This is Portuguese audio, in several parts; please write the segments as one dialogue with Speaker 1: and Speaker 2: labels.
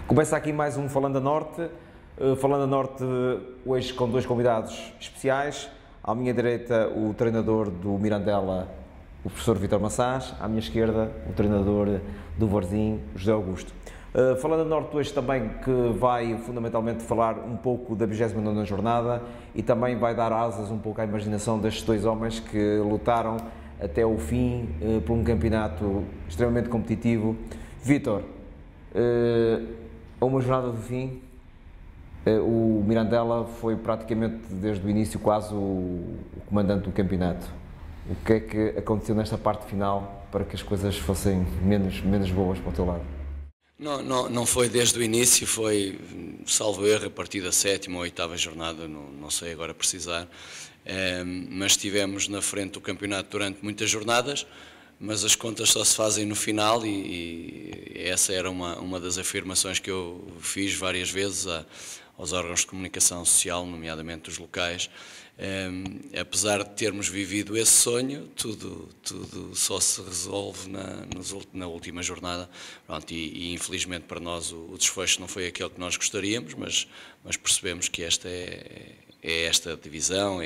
Speaker 1: Começa aqui mais um Falando a Norte. Falando a Norte hoje com dois convidados especiais. À minha direita o treinador do Mirandela, o professor Vítor Massás. À minha esquerda o treinador do Varzim, José Augusto. Falando a Norte hoje também que vai fundamentalmente falar um pouco da 29ª jornada e também vai dar asas um pouco à imaginação destes dois homens que lutaram até o fim por um campeonato extremamente competitivo. Vítor, a uma jornada do fim, o Mirandela foi praticamente desde o início quase o comandante do campeonato. O que é que aconteceu nesta parte final para que as coisas fossem menos boas para o teu lado?
Speaker 2: Não foi desde o início, foi, salvo erro, a partir da 7ª ou 8ª jornada, não sei agora precisar, mas estivemos na frente do campeonato durante muitas jornadas, mas as contas só se fazem no final e essa era uma das afirmações que eu fiz várias vezes aos órgãos de comunicação social, nomeadamente os locais. Apesar de termos vivido esse sonho, tudo só se resolve na última jornada. Pronto, e infelizmente para nós o desfecho não foi aquele que nós gostaríamos, mas percebemos que esta é esta divisão,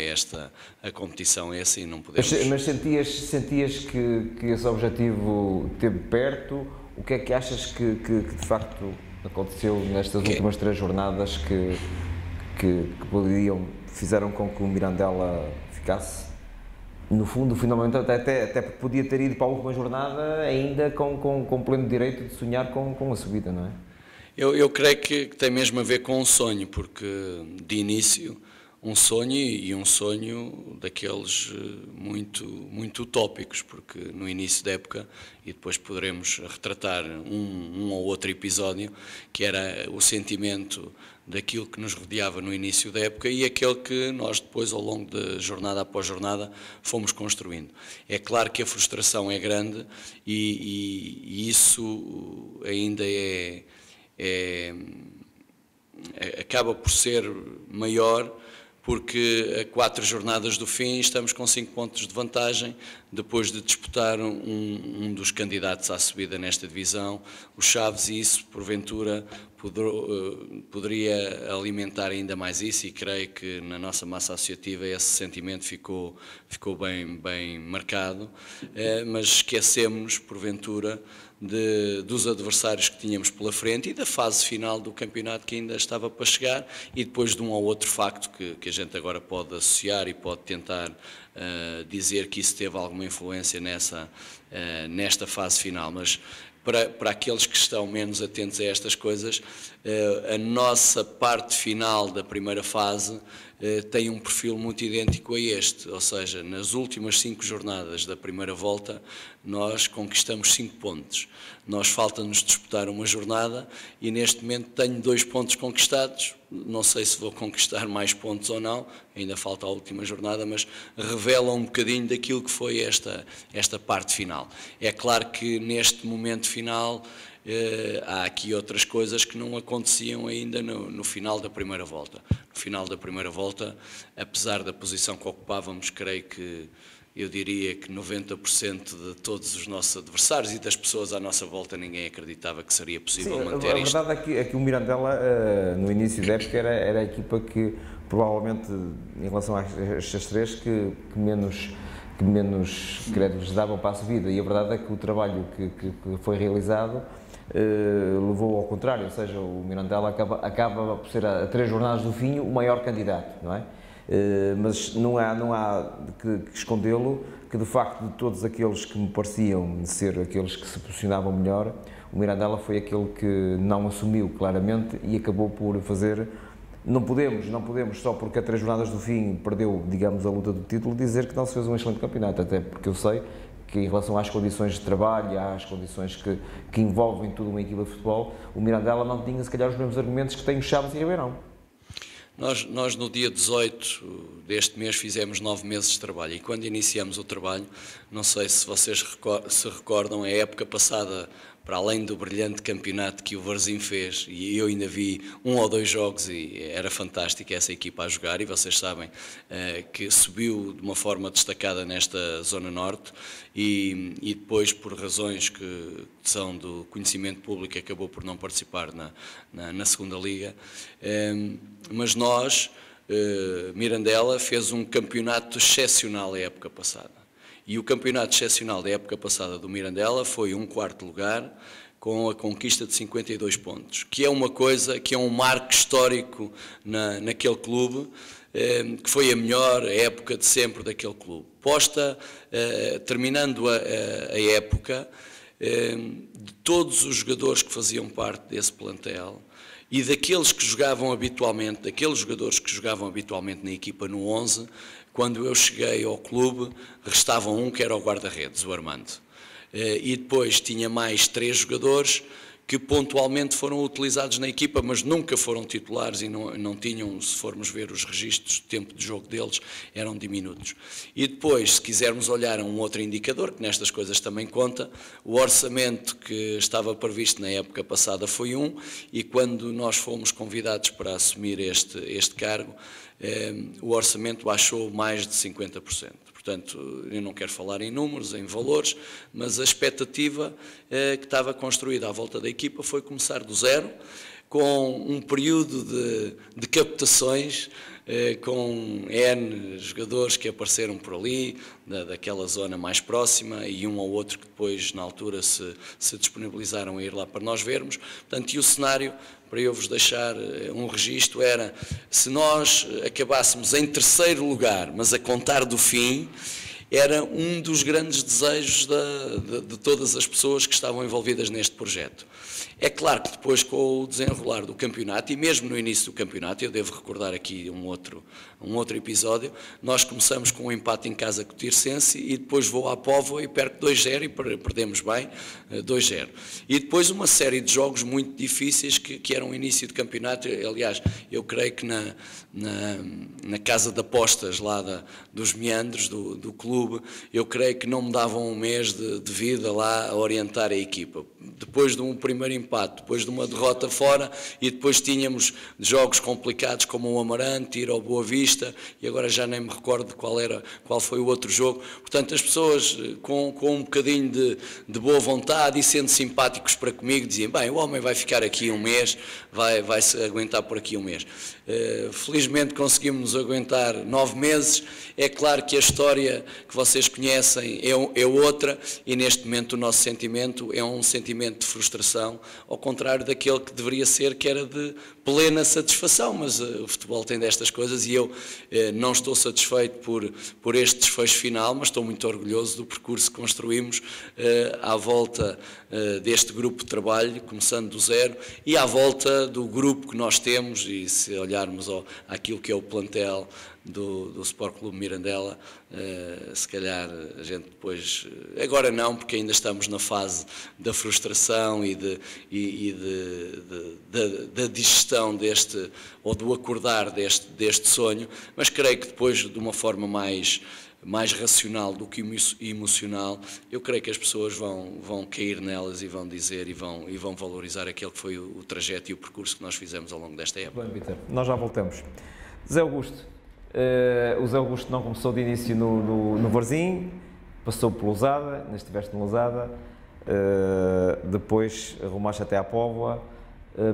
Speaker 2: a competição é essa e não podemos...
Speaker 1: Mas sentias que esse objetivo esteve perto? O que é que achas que de facto aconteceu nestas últimas 3 jornadas que fizeram com que o Mirandela ficasse, no fundo, finalmente, até porque podia ter ido para a última jornada ainda com pleno direito de sonhar com a subida, não é?
Speaker 2: Eu creio que tem mesmo a ver com um sonho, porque de início um sonho e um sonho daqueles muito utópicos, porque no início da época, e depois poderemos retratar um ou outro episódio, que era o sentimento daquilo que nos rodeava no início da época e aquele que nós depois, ao longo de jornada após jornada, fomos construindo. É claro que a frustração é grande e isso ainda acaba por ser maior, porque a 4 jornadas do fim estamos com 5 pontos de vantagem, depois de disputar um dos candidatos à subida nesta divisão, o Chaves, e isso, porventura, poderia alimentar ainda mais isso, e creio que na nossa massa associativa esse sentimento ficou bem marcado, mas esquecemos, porventura, dos adversários que tínhamos pela frente e da fase final do campeonato que ainda estava para chegar, e depois de um ou outro facto que a gente agora pode associar e pode tentar dizer que isso teve alguma influência nesta fase final, mas para aqueles que estão menos atentos a estas coisas, a nossa parte final da primeira fase tem um perfil muito idêntico a este, ou seja, nas últimas 5 jornadas da primeira volta nós conquistamos 5 pontos. Nós falta-nos disputar uma jornada e neste momento tenho 2 pontos conquistados, não sei se vou conquistar mais pontos ou não, ainda falta a última jornada, mas revela um bocadinho daquilo que foi esta parte final. É claro que neste momento final há aqui outras coisas que não aconteciam ainda no final da primeira volta. No final da primeira volta, apesar da posição que ocupávamos, creio que eu diria que 90% de todos os nossos adversários e das pessoas à nosta volta, ninguém acreditava que seria possível manter isto.
Speaker 1: A verdade é que o Mirandela, no início da época, era a equipa que provavelmente, em relação a estas 3, que menos créditos davam para a subida, e a verdade é que o trabalho que foi realizado levou ao contrário, ou seja, o Mirandela acaba por ser a 3 jornadas do fim o maior candidato, não é? Mas não há que escondê-lo, que de facto de todos aqueles que me pareciam ser aqueles que se posicionavam melhor, o Mirandela foi aquele que não assumiu claramente e acabou por fazer... Não podemos só porque a 3 jornadas do fim perdeu, digamos, a luta do título, dizer que não se fez um excelente campeonato, até porque eu sei que em relação às condições de trabalho, às condições que envolvem toda uma equipa de futebol, o Mirandela não tinha se calhar os mesmos argumentos que tem o Chaves e Ribeirão.
Speaker 2: Nós no dia 18 deste mês fizemos 9 meses de trabalho, e quando iniciamos o trabalho, não sei se vocês se recordam, a época passada para além do brilhante campeonato que o Varzim fez, e eu ainda vi 1 ou 2 jogos e era fantástica essa equipa a jogar, e vocês sabem que subiu de uma forma destacada nesta Zona Norte e depois, por razões que são do conhecimento público, acabou por não participar na segunda Liga, mas nós, Mirandela, fez um campeonato excepcional a época passada. E o campeonato excepcional da época passada do Mirandela foi um 4º lugar, com a conquista de 52 pontos, que é uma coisa, que é um marco histórico naquele clube, que foi a melhor época de sempre daquele clube. Terminando a época, de todos os jogadores que faziam parte desse plantel, e daqueles que jogavam habitualmente, daqueles jogadores que jogavam habitualmente na equipa no 11, quando eu cheguei ao clube, restava um que era o guarda-redes, o Armando. E depois tinha mais 3 jogadores que pontualmente foram utilizados na equipa, mas nunca foram titulares e não tinham, se formos ver os registros de tempo de jogo deles, eram diminutos. E depois, se quisermos olhar a um outro indicador, que nestas coisas também conta, o orçamento que estava previsto na época passada foi 1, e quando nós fomos convidados para assumir este cargo, o orçamento baixou mais de 50%. Portanto, eu não quero falar em números, em valores, mas a expectativa que estava construída à volta da equipa foi começar do zero, com um período de captações, com N jogadores que apareceram por ali, daquela zona mais próxima, e um ou outro que depois, na altura, se disponibilizaram a ir lá para nós vermos. Portanto, e o cenário, para eu vos deixar um registro, era: se nós acabássemos em 3º lugar, mas a contar do fim, era um dos grandes desejos de todas as pessoas que estavam envolvidas neste projeto. É claro que depois, com o desenrolar do campeonato, e mesmo no início do campeonato, eu devo recordar aqui um outro episódio, nós começamos com um empate em casa com o Tirsense, e depois vou à Póvoa e perco 2-0 e perdemos bem 2-0. E depois uma série de jogos muito difíceis que eram o início do campeonato. Aliás, eu creio que na casa de apostas lá dos meandros do clube, eu creio que não me davam um mês de vida lá a orientar a equipa. Depois de um primeiro empate, depois de uma derrota fora, e depois tínhamos jogos complicados como o Amarante, ir ao Boa Vista, e agora já nem me recordo qual foi o outro jogo. Portanto, as pessoas com um bocadinho de boa vontade e sendo simpáticos para comigo diziam: bem, o homem vai ficar aqui um mês, vai-se aguentar por aqui um mês. Felizmente conseguimos nos aguentar 9 meses. É claro que a história que vocês conhecem é outra, e neste momento o nosso sentimento é um sentimento de frustração, ao contrário daquele que deveria ser, que era de plena satisfação, mas o futebol tem destas coisas, e eu não estou satisfeito por este desfecho final, mas estou muito orgulhoso do percurso que construímos à volta deste grupo de trabalho, começando do zero, e à volta do grupo que nós temos. E se olharmos àquilo que é o plantel do Sport Clube Mirandela, se calhar a gente depois, agora não, porque ainda estamos na fase da frustração e da digestão ou do acordar deste sonho, mas creio que depois, de uma forma mais racional do que emocional, eu creio que as pessoas vão cair nelas e vão dizer e vão valorizar aquele que foi o trajeto e o percurso que nós fizemos ao longo desta época.
Speaker 1: Bem, Vítor, nós já voltamos. Zé Augusto, o Zé Augusto não começou de início no Varzim, passou por Lousada, ainda estiveste no Lousada, depois arrumaste até à Póvoa.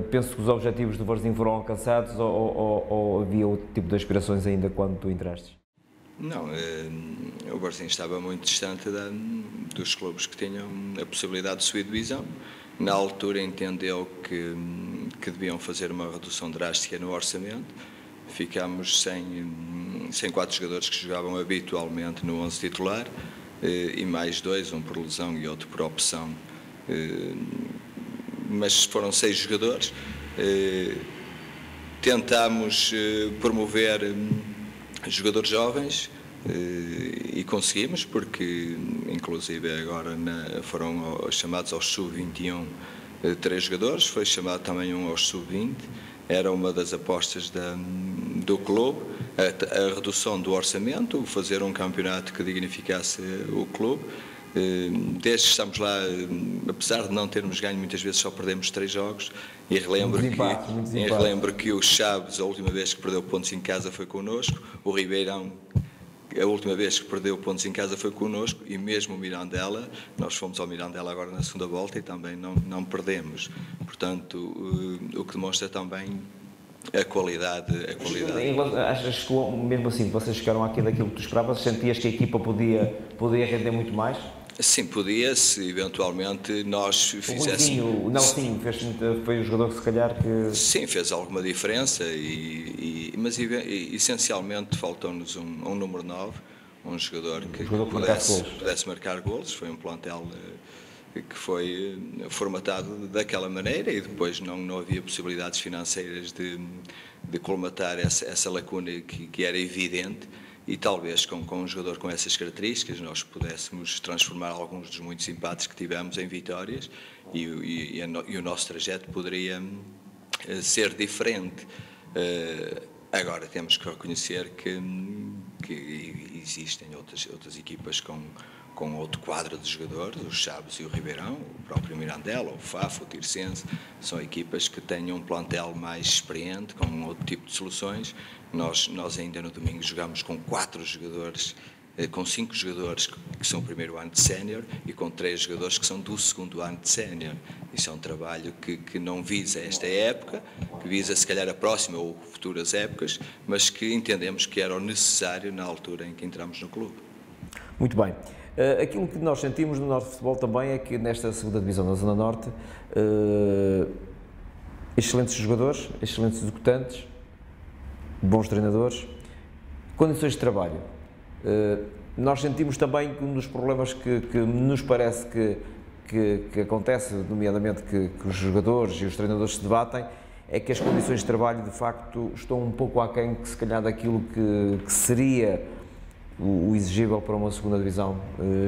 Speaker 1: Penso que os objetivos do Varzim foram alcançados, ou havia outro tipo de aspirações ainda quando tu entraste?
Speaker 3: Não, o Varzim estava muito distante dos clubes que tinham a possibilidade de subir divisão. Na altura entendeu que deviam fazer uma redução drástica no orçamento. Ficámos sem 4 jogadores que jogavam habitualmente no 11 titular, e mais 2, um por lesão e outro por opção. Mas foram 6 jogadores. Tentámos promover jogadores jovens e conseguimos, porque inclusive agora foram chamados aos sub-21 3 jogadores, foi chamado também um aos sub-20, era uma das apostas do clube, a redução do orçamento, fazer um campeonato que dignificasse o clube, desde que estamos lá, apesar de não termos ganho, muitas vezes só perdemos 3 jogos, e relembro que o Chaves, a última vez que perdeu pontos em casa foi connosco, o Ribeirão, a última vez que perdeu pontos em casa foi connosco, e mesmo o Mirandela, nós fomos ao Mirandela agora na segunda volta e também não perdemos. Portanto, o que demonstra também a qualidade.
Speaker 1: Achas que mesmo assim vocês chegaram aqui daquilo que tu esperavas? Sentias que a equipa podia render muito mais?
Speaker 3: Sim, podia, se eventualmente nós fizéssemos...
Speaker 1: O Nelsinho foi o jogador que se calhar que...
Speaker 3: Sim, fez alguma diferença, mas essencialmente faltou-nos um número 9, um jogador que pudesse marcar golos. Foi um plantel que foi formatado daquela maneira, e depois não havia possibilidades financeiras de colmatar essa lacuna que era evidente. E talvez com um jogador com essas características nós pudéssemos transformar alguns dos muitos empates que tivemos em vitórias, e o nosso trajeto poderia ser diferente. Agora temos que reconhecer que existem outras equipas com outro quadro de jogadores, os Chaves e o Ribeirão, o próprio Mirandela, o Fafo, o Tirsense, são equipas que têm um plantel mais experiente, com outro tipo de soluções. Nós ainda no domingo jogámos com 4 jogadores, com 5 jogadores que são o primeiro ano de sénior e com 3 jogadores que são do segundo ano de sénior. Isso é um trabalho que não visa esta época, que visa se calhar a próxima ou futuras épocas, mas que entendemos que era o necessário na altura em que entramos no clube.
Speaker 1: Muito bem. Aquilo que nós sentimos no nosso futebol também é que nesta segunda divisão da Zona Norte, excelentes jogadores, excelentes executantes, bons treinadores, condições de trabalho. Nós sentimos também que um dos problemas que nos parece que acontece, nomeadamente que os jogadores e os treinadores se debatem, é que as condições de trabalho de facto estão um pouco aquém que se calhar daquilo que seria o exigível para uma segunda divisão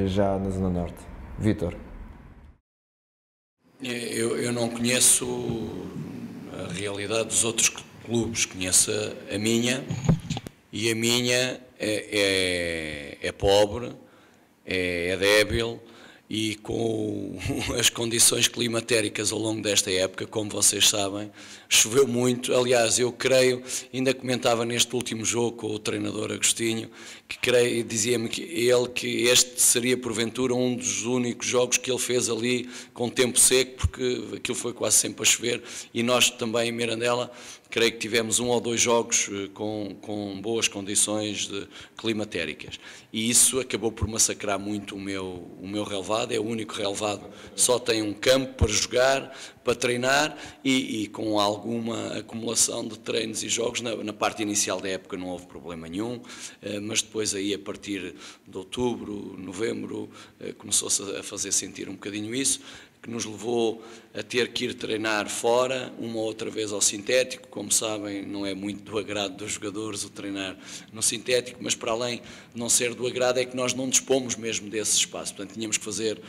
Speaker 1: já na Zona Norte. Vítor.
Speaker 2: Eu não conheço a realidade dos outros clubes, conheço a minha, e a minha é pobre, é débil, e com as condições climatéricas ao longo desta época, como vocês sabem, choveu muito. Aliás, eu creio, ainda comentava neste último jogo com o treinador Agostinho, que dizia-me que este seria porventura um dos únicos jogos que ele fez ali com tempo seco, porque aquilo foi quase sempre a chover, e nós também em Mirandela creio que tivemos 1 ou 2 jogos com boas condições climatéricas, e isso acabou por massacrar muito o meu relevado. É o único relevado, só tem um campo para jogar, para treinar, e com alguma acumulação de treinos e jogos. Na parte inicial da época não houve problema nenhum, mas depois aí a partir de outubro, novembro, começou-se a fazer sentir um bocadinho isso, que nos levou a ter que ir treinar fora, uma ou outra vez ao sintético. Como sabem, não é muito do agrado dos jogadores o treinar no sintético, mas para além de não ser do agrado é que nós não dispomos mesmo desse espaço. Portanto, tínhamos que fazer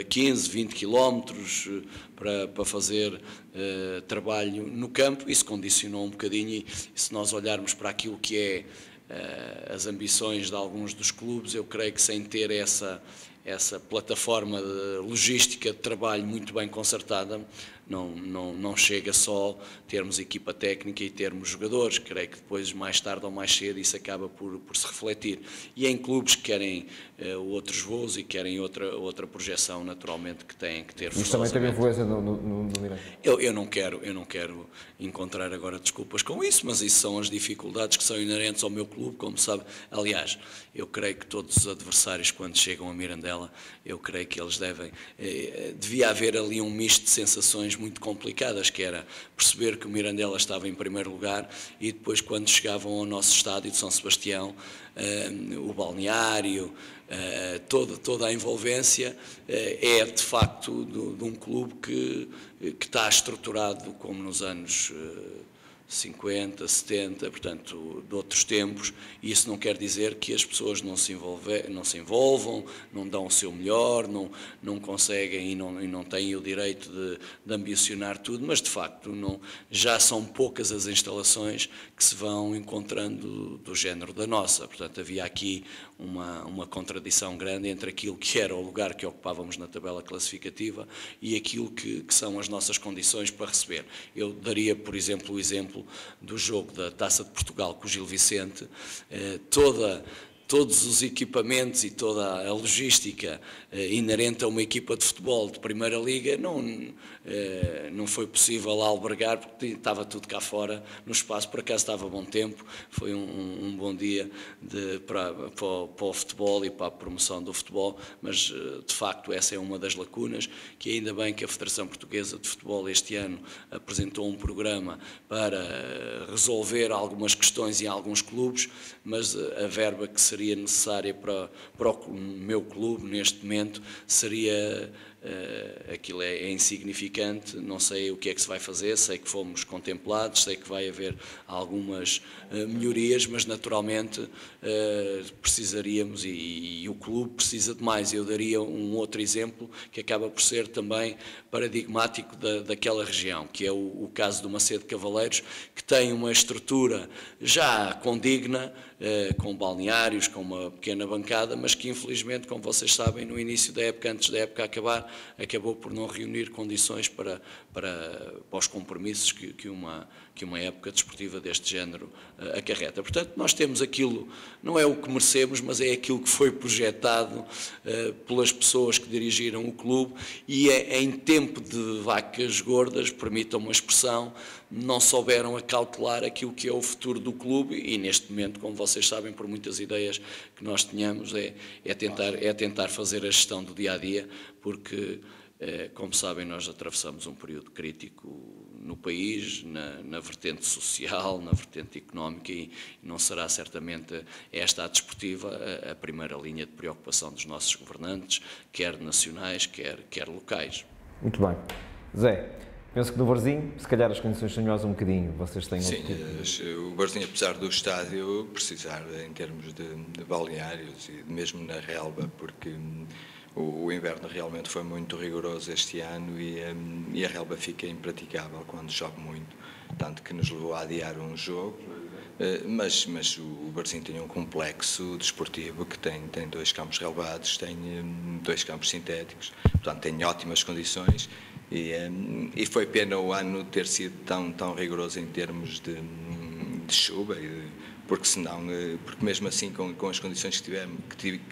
Speaker 2: 15, 20 quilómetros para fazer trabalho no campo. Isso condicionou um bocadinho, e se nós olharmos para aquilo que é as ambições de alguns dos clubes, eu creio que sem ter essa plataforma de logística de trabalho muito bem concertada, não chega só termos equipa técnica e termos jogadores. Creio que depois, mais tarde ou mais cedo, isso acaba por se refletir. E em clubes que querem outros voos e querem outra projeção, naturalmente que têm que ter.
Speaker 1: Mas também teve influência no Miranda.
Speaker 2: Eu não quero encontrar agora desculpas com isso, mas isso são as dificuldades que são inerentes ao meu clube, como sabe. Aliás, eu creio que todos os adversários, quando chegam a Mirandela, eu creio que eles devia haver ali um misto de sensações muito complicadas, que era perceber que o Mirandela estava em primeiro lugar, e depois, quando chegavam ao nosso estádio de São Sebastião, o balneário, toda a envolvência é de facto de um clube que está estruturado como nos anos 50, 70, portanto, de outros tempos, e isso não quer dizer que as pessoas não se envolvam, não dão o seu melhor, não conseguem e não têm o direito de ambicionar tudo, mas de facto já são poucas as instalações que se vão encontrando do género da nossa. Portanto, havia aqui uma contradição grande entre aquilo que era o lugar que ocupávamos na tabela classificativa e aquilo que são as nossas condições para receber. Eu daria, por exemplo, o exemplo do jogo da Taça de Portugal com o Gil Vicente. Todos os equipamentos e toda a logística inerente a uma equipa de futebol de Primeira Liga não foi possível albergar, porque estava tudo cá fora no espaço. Por acaso estava bom tempo, foi um bom dia para o futebol e para a promoção do futebol, mas de facto essa é uma das lacunas, que ainda bem que a Federação Portuguesa de Futebol este ano apresentou um programa para resolver algumas questões em alguns clubes, mas a verba que seria necessária para o meu clube neste momento seria, aquilo é insignificante. Não sei o que é que se vai fazer, sei que fomos contemplados, sei que vai haver algumas melhorias, mas naturalmente precisaríamos e o clube precisa de mais. Eu daria um outro exemplo que acaba por ser também paradigmático daquela região, que é o caso do Macedo Cavaleiros, que tem uma estrutura já condigna, com balneários, com uma pequena bancada, mas que infelizmente, como vocês sabem, no início da época, antes da época acabar, acabou por não reunir condições para os compromissos que uma época desportiva deste género acarreta. Portanto, nós temos aquilo, não é o que merecemos, mas é aquilo que foi projetado pelas pessoas que dirigiram o clube, e em tempo de vacas gordas, permitam uma expressão, não souberam acautelar aquilo que é o futuro do clube, e neste momento, como vocês sabem, por muitas ideias que nós tenhamos, é tentar fazer a gestão do dia-a-dia, porque, como sabem, nós atravessamos um período crítico no país, na vertente social, na vertente económica, e não será certamente esta a desportiva a primeira linha de preocupação dos nossos governantes, quer nacionais, quer locais.
Speaker 1: Muito bem. Zé, penso que no Varzim, se calhar as condições são melhores um bocadinho, vocês têm
Speaker 3: Sim, o Varzim, apesar do estádio precisar em termos de balneários e mesmo na relva, porque o inverno realmente foi muito rigoroso este ano e a relva fica impraticável quando chove muito, tanto que nos levou a adiar um jogo, mas o Varzim tem um complexo desportivo que tem 2 campos relvados, tem 2 campos sintéticos, portanto tem ótimas condições, e foi pena o ano ter sido tão rigoroso em termos de chuva, porque mesmo assim com as condições que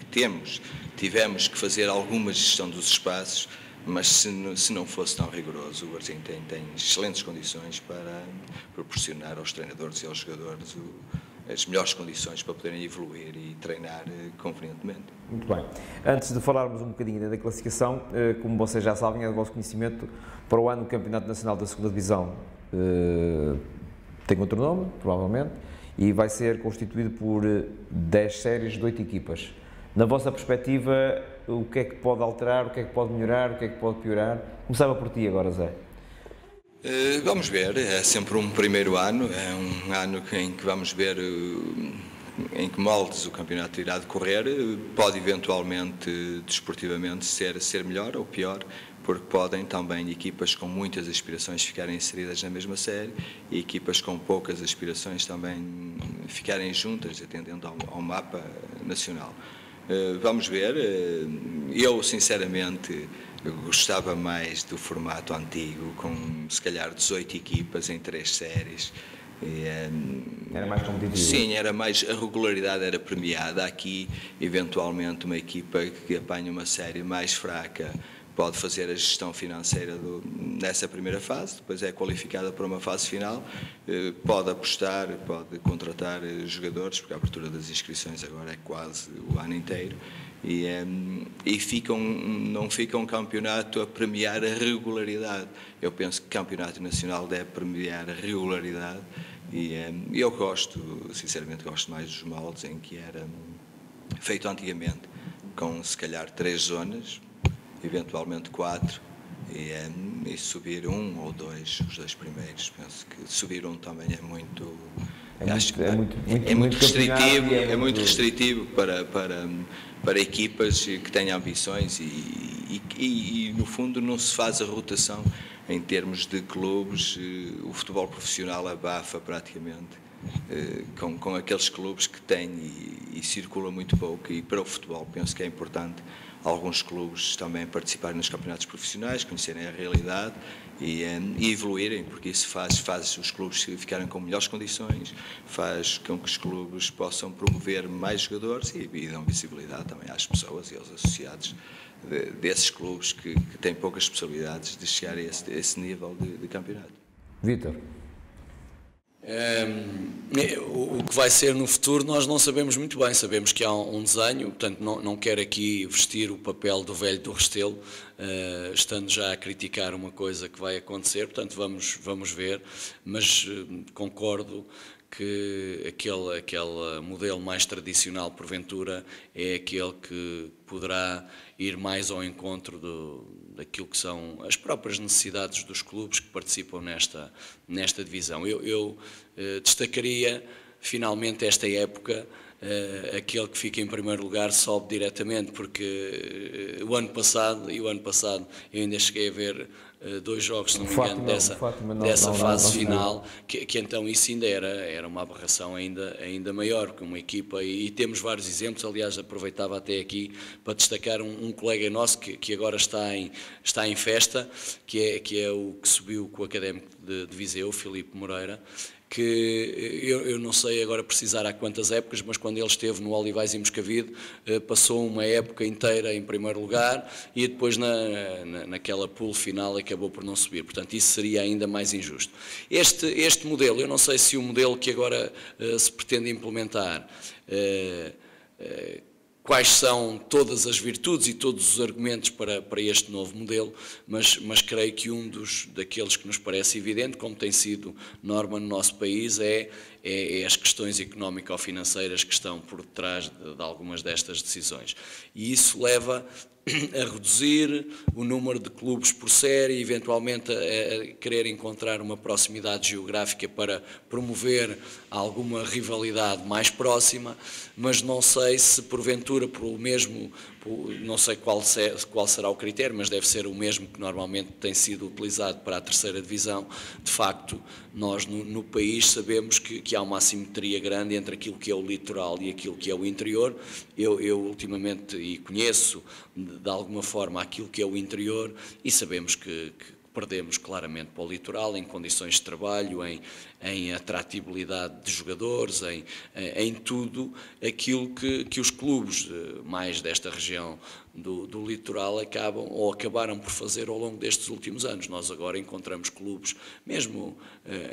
Speaker 3: tivemos que fazer alguma gestão dos espaços, mas se não fosse tão rigoroso, o Varzim tem excelentes condições para proporcionar aos treinadores e aos jogadores as melhores condições para poderem evoluir e treinar convenientemente.
Speaker 1: Muito bem. Antes de falarmos um bocadinho da classificação, como vocês já sabem, é do vosso conhecimento, para o ano o Campeonato Nacional da 2ª Divisão tem outro nome, provavelmente, e vai ser constituído por 10 séries de 8 equipas. Na vossa perspectiva, o que é que pode alterar, o que é que pode melhorar, o que é que pode piorar? Começava por ti agora, Zé.
Speaker 3: Vamos ver, é sempre um primeiro ano, é um ano em que vamos ver em que moldes o campeonato irá decorrer. Pode eventualmente, desportivamente, ser melhor ou pior, porque podem também equipas com muitas aspirações ficarem inseridas na mesma série e equipas com poucas aspirações também ficarem juntas, atendendo ao mapa nacional. Vamos ver. Eu, sinceramente, gostava mais do formato antigo, com se calhar 18 equipas em 3 séries.
Speaker 1: Era mais competitivo.
Speaker 3: Sim, a regularidade era premiada. Aqui, eventualmente, uma equipa que apanha uma série mais fraca pode fazer a gestão financeira nessa primeira fase, depois é qualificada para uma fase final, pode apostar, pode contratar jogadores, porque a abertura das inscrições agora é quase o ano inteiro, e não fica um campeonato a premiar a regularidade. Eu penso que o campeonato nacional deve premiar a regularidade, e eu sinceramente gosto mais dos moldes em que era feito antigamente, com se calhar 3 zonas, eventualmente 4, subir um ou dois, os dois primeiros. Penso que subir um também é muito...
Speaker 1: É muito
Speaker 3: restritivo, é muito restritivo para equipas que têm ambições e no fundo não se faz a rotação em termos de clubes. O futebol profissional abafa praticamente com aqueles clubes que têm e circula muito pouco, e para o futebol penso que é importante alguns clubes também participarem nos campeonatos profissionais, conhecerem a realidade e evoluírem, porque isso faz os clubes ficarem com melhores condições, faz com que os clubes possam promover mais jogadores e dão visibilidade também às pessoas e aos associados desses clubes que têm poucas possibilidades de chegar a esse nível de campeonato.
Speaker 1: Vítor?
Speaker 2: O que vai ser no futuro nós não sabemos muito bem, sabemos que há um desenho, portanto não quero aqui vestir o papel do velho do Restelo, estando já a criticar uma coisa que vai acontecer, portanto vamos ver, mas concordo que aquele modelo mais tradicional, porventura, é aquele que poderá ir mais ao encontro daquilo que são as próprias necessidades dos clubes que participam nesta divisão. Eu destacaria, finalmente, esta época, aquele que fica em primeiro lugar sobe diretamente, porque o ano passado eu ainda cheguei a ver 2 jogos, se não me engano, dessa fase final, que então isso ainda era uma aberração ainda maior, porque uma equipa, e temos vários exemplos. Aliás, aproveitava até aqui para destacar um colega nosso que agora está em festa, que é o que subiu com o Académico de Viseu, Filipe Moreira, que eu não sei agora precisar há quantas épocas, mas quando ele esteve no Olivais e Moscavide, passou uma época inteira em primeiro lugar e depois naquela pool final acabou por não subir. Portanto, isso seria ainda mais injusto. Este modelo, eu não sei se o modelo que agora se pretende implementar, quais são todas as virtudes e todos os argumentos para este novo modelo, mas creio que daqueles que nos parece evidente, como tem sido norma no nosso país, é as questões económico-financeiras que estão por detrás de algumas destas decisões. E isso leva a reduzir o número de clubes por série, eventualmente a querer encontrar uma proximidade geográfica para promover alguma rivalidade mais próxima, mas não sei se porventura não sei qual será o critério, mas deve ser o mesmo que normalmente tem sido utilizado para a terceira divisão. De facto, nós no país sabemos que há uma assimetria grande entre aquilo que é o litoral e aquilo que é o interior. Eu ultimamente conheço de alguma forma aquilo que é o interior e sabemos que perdemos claramente para o litoral em condições de trabalho, em atratividade de jogadores, em tudo aquilo que os clubes mais desta região do litoral acabaram por fazer ao longo destes últimos anos. Nós agora encontramos clubes, mesmo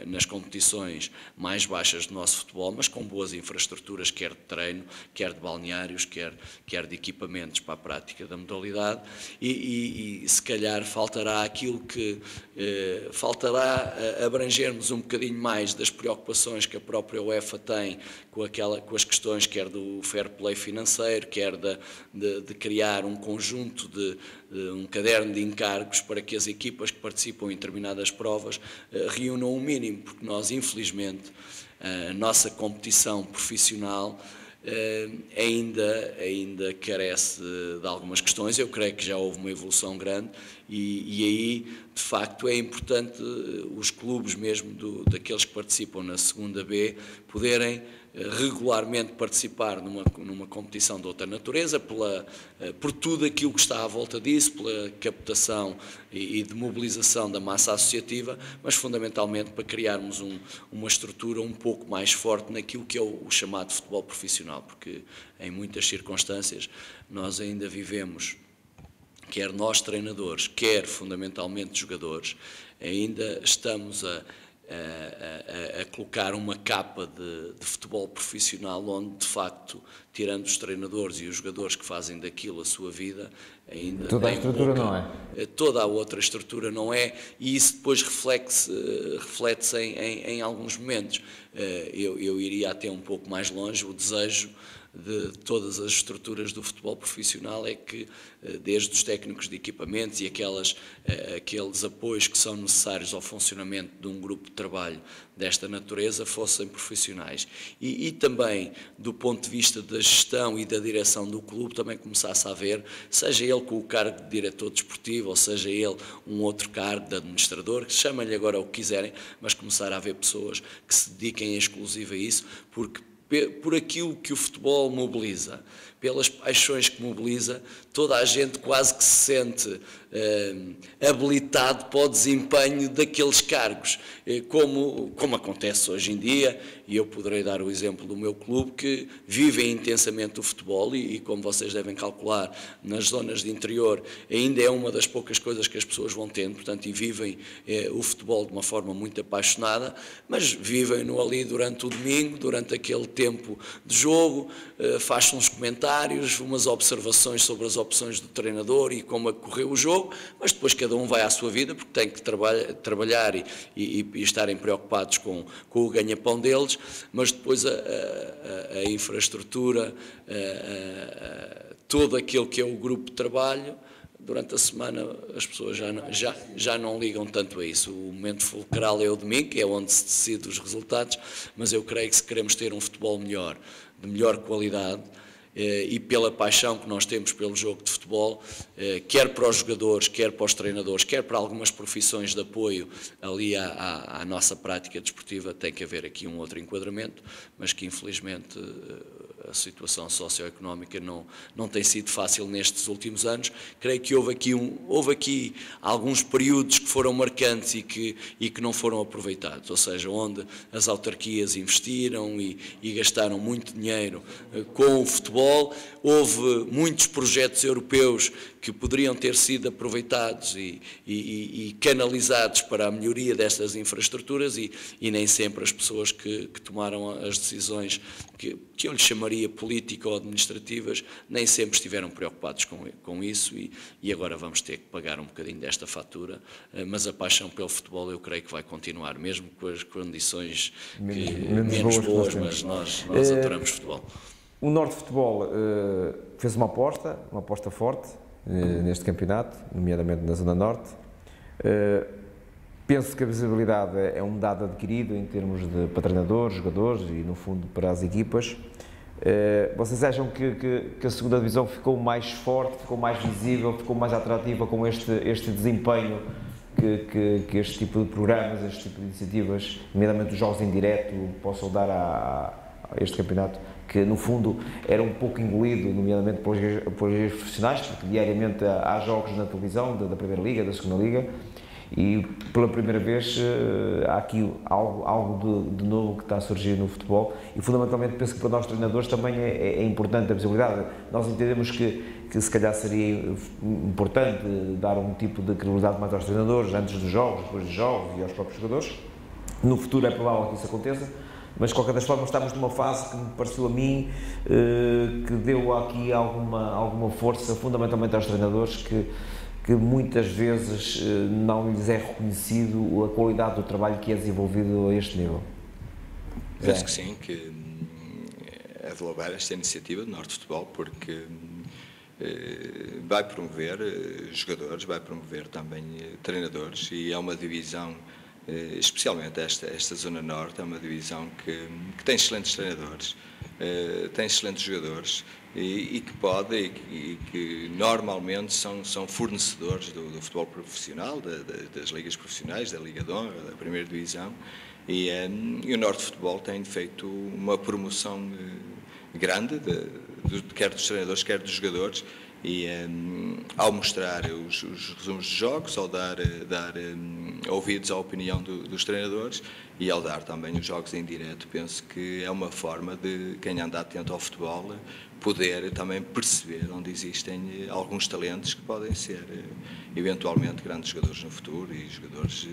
Speaker 2: nas competições mais baixas do nosso futebol, mas com boas infraestruturas, quer de treino, quer de balneários, quer de equipamentos para a prática da modalidade, e se calhar faltará aquilo faltará abrangermos um bocadinho mais das preocupações que a própria UEFA tem com as questões, quer do fair play financeiro, quer de criar um conjunto de um caderno de encargos para que as equipas que participam em determinadas provas reúnam o mínimo, porque nós, infelizmente, a nossa competição profissional ainda carece de algumas questões. Eu creio que já houve uma evolução grande e aí, de facto, é importante os clubes mesmo daqueles que participam na segunda B poderem regularmente participar numa competição de outra natureza, por tudo aquilo que está à volta disso, pela captação e de mobilização da massa associativa, mas fundamentalmente para criarmos uma estrutura um pouco mais forte naquilo que é o chamado futebol profissional, porque em muitas circunstâncias nós ainda vivemos, quer nós treinadores, quer fundamentalmente jogadores, ainda estamos a colocar uma capa de futebol profissional onde, de facto, tirando os treinadores e os jogadores que fazem daquilo a sua vida, ainda
Speaker 1: toda a estrutura não é.
Speaker 2: Toda a outra estrutura não é, e isso depois reflete-se em alguns momentos. Eu iria até um pouco mais longe. O desejo de todas as estruturas do futebol profissional é que, desde os técnicos de equipamentos e aqueles apoios que são necessários ao funcionamento de um grupo de trabalho desta natureza, fossem profissionais. E também, do ponto de vista da gestão e da direção do clube, também começasse a haver, seja ele com o cargo de diretor desportivo, ou seja ele um outro cargo de administrador, que chamem-lhe agora o que quiserem, mas começar a haver pessoas que se dediquem em exclusivo a isso, porque por aquilo que o futebol mobiliza, pelas paixões que mobiliza, toda a gente quase que se sente habilitado para o desempenho daqueles cargos, como acontece hoje em dia, e eu poderei dar o exemplo do meu clube, que vivem intensamente o futebol e como vocês devem calcular, nas zonas de interior ainda é uma das poucas coisas que as pessoas vão tendo, portanto, e vivem o futebol de uma forma muito apaixonada, mas vivem-no ali durante o domingo, durante aquele tempo de jogo, faz-se uns comentários, umas observações sobre as opções do treinador e como correu o jogo, mas depois cada um vai à sua vida porque tem que trabalhar e estarem preocupados com o ganha-pão deles, mas depois a infraestrutura, todo aquilo que é o grupo de trabalho, durante a semana as pessoas já não ligam tanto a isso. O momento fulcral é o domingo, que é onde se decide os resultados, mas eu creio que se queremos ter um futebol melhor, de melhor qualidade, e pela paixão que nós temos pelo jogo de futebol, quer para os jogadores, quer para os treinadores, quer para algumas profissões de apoio ali à nossa prática desportiva, tem que haver aqui um outro enquadramento, mas que infelizmente a situação socioeconómica não tem sido fácil nestes últimos anos. Creio que houve aqui alguns períodos que foram marcantes e que não foram aproveitados, ou seja, onde as autarquias investiram e gastaram muito dinheiro com o futebol. Houve muitos projetos europeus que poderiam ter sido aproveitados e canalizados para a melhoria destas infraestruturas e nem sempre as pessoas que tomaram as decisões que eu lhe chamaria político-administrativas, nem sempre estiveram preocupados com isso e agora vamos ter que pagar um bocadinho desta fatura, mas a paixão pelo futebol eu creio que vai continuar, mesmo com as condições menos boas, mas nós adoramos futebol.
Speaker 1: O Norte Futebol fez uma aposta forte neste campeonato, nomeadamente na Zona Norte. Penso que a visibilidade é um dado adquirido em termos para treinadores, jogadores e, no fundo, para as equipas. Vocês acham que a segunda divisão ficou mais forte, ficou mais visível, ficou mais atrativa com este desempenho que este tipo de programas, este tipo de iniciativas, nomeadamente os jogos em direto, possam dar a este campeonato, que no fundo era um pouco engolido, nomeadamente pelos profissionais, porque diariamente há jogos na televisão da Primeira Liga, da Segunda Liga, e pela primeira vez há aqui algo de novo que está a surgir no futebol e fundamentalmente penso que para nós treinadores também é importante a visibilidade. Nós entendemos que se calhar seria importante dar um tipo de credibilidade mais aos treinadores antes dos jogos, depois dos jogos e aos próprios jogadores. No futuro é provável que isso aconteça, mas de qualquer das formas estamos numa fase que me pareceu a mim que deu aqui alguma força fundamentalmente aos treinadores que muitas vezes não lhes é reconhecido a qualidade do trabalho que é desenvolvido a este nível.
Speaker 3: Penso que sim, que é de louvar esta iniciativa do Norte Futebol, porque vai promover jogadores, vai promover também treinadores, e é uma divisão, especialmente esta Zona Norte, é uma divisão que tem excelentes treinadores, tem excelentes jogadores, e que pode e que normalmente são fornecedores do futebol profissional, das ligas profissionais, da Liga de Honra, da Primeira Divisão, e o Norte Futebol tem feito uma promoção grande, quer dos treinadores, quer dos jogadores, e ao mostrar os resumos de jogos, ao dar ouvidos à opinião dos treinadores e ao dar também os jogos em direto, penso que é uma forma de quem anda atento ao futebol poder também perceber onde existem alguns talentos que podem ser eventualmente grandes jogadores no futuro e jogadores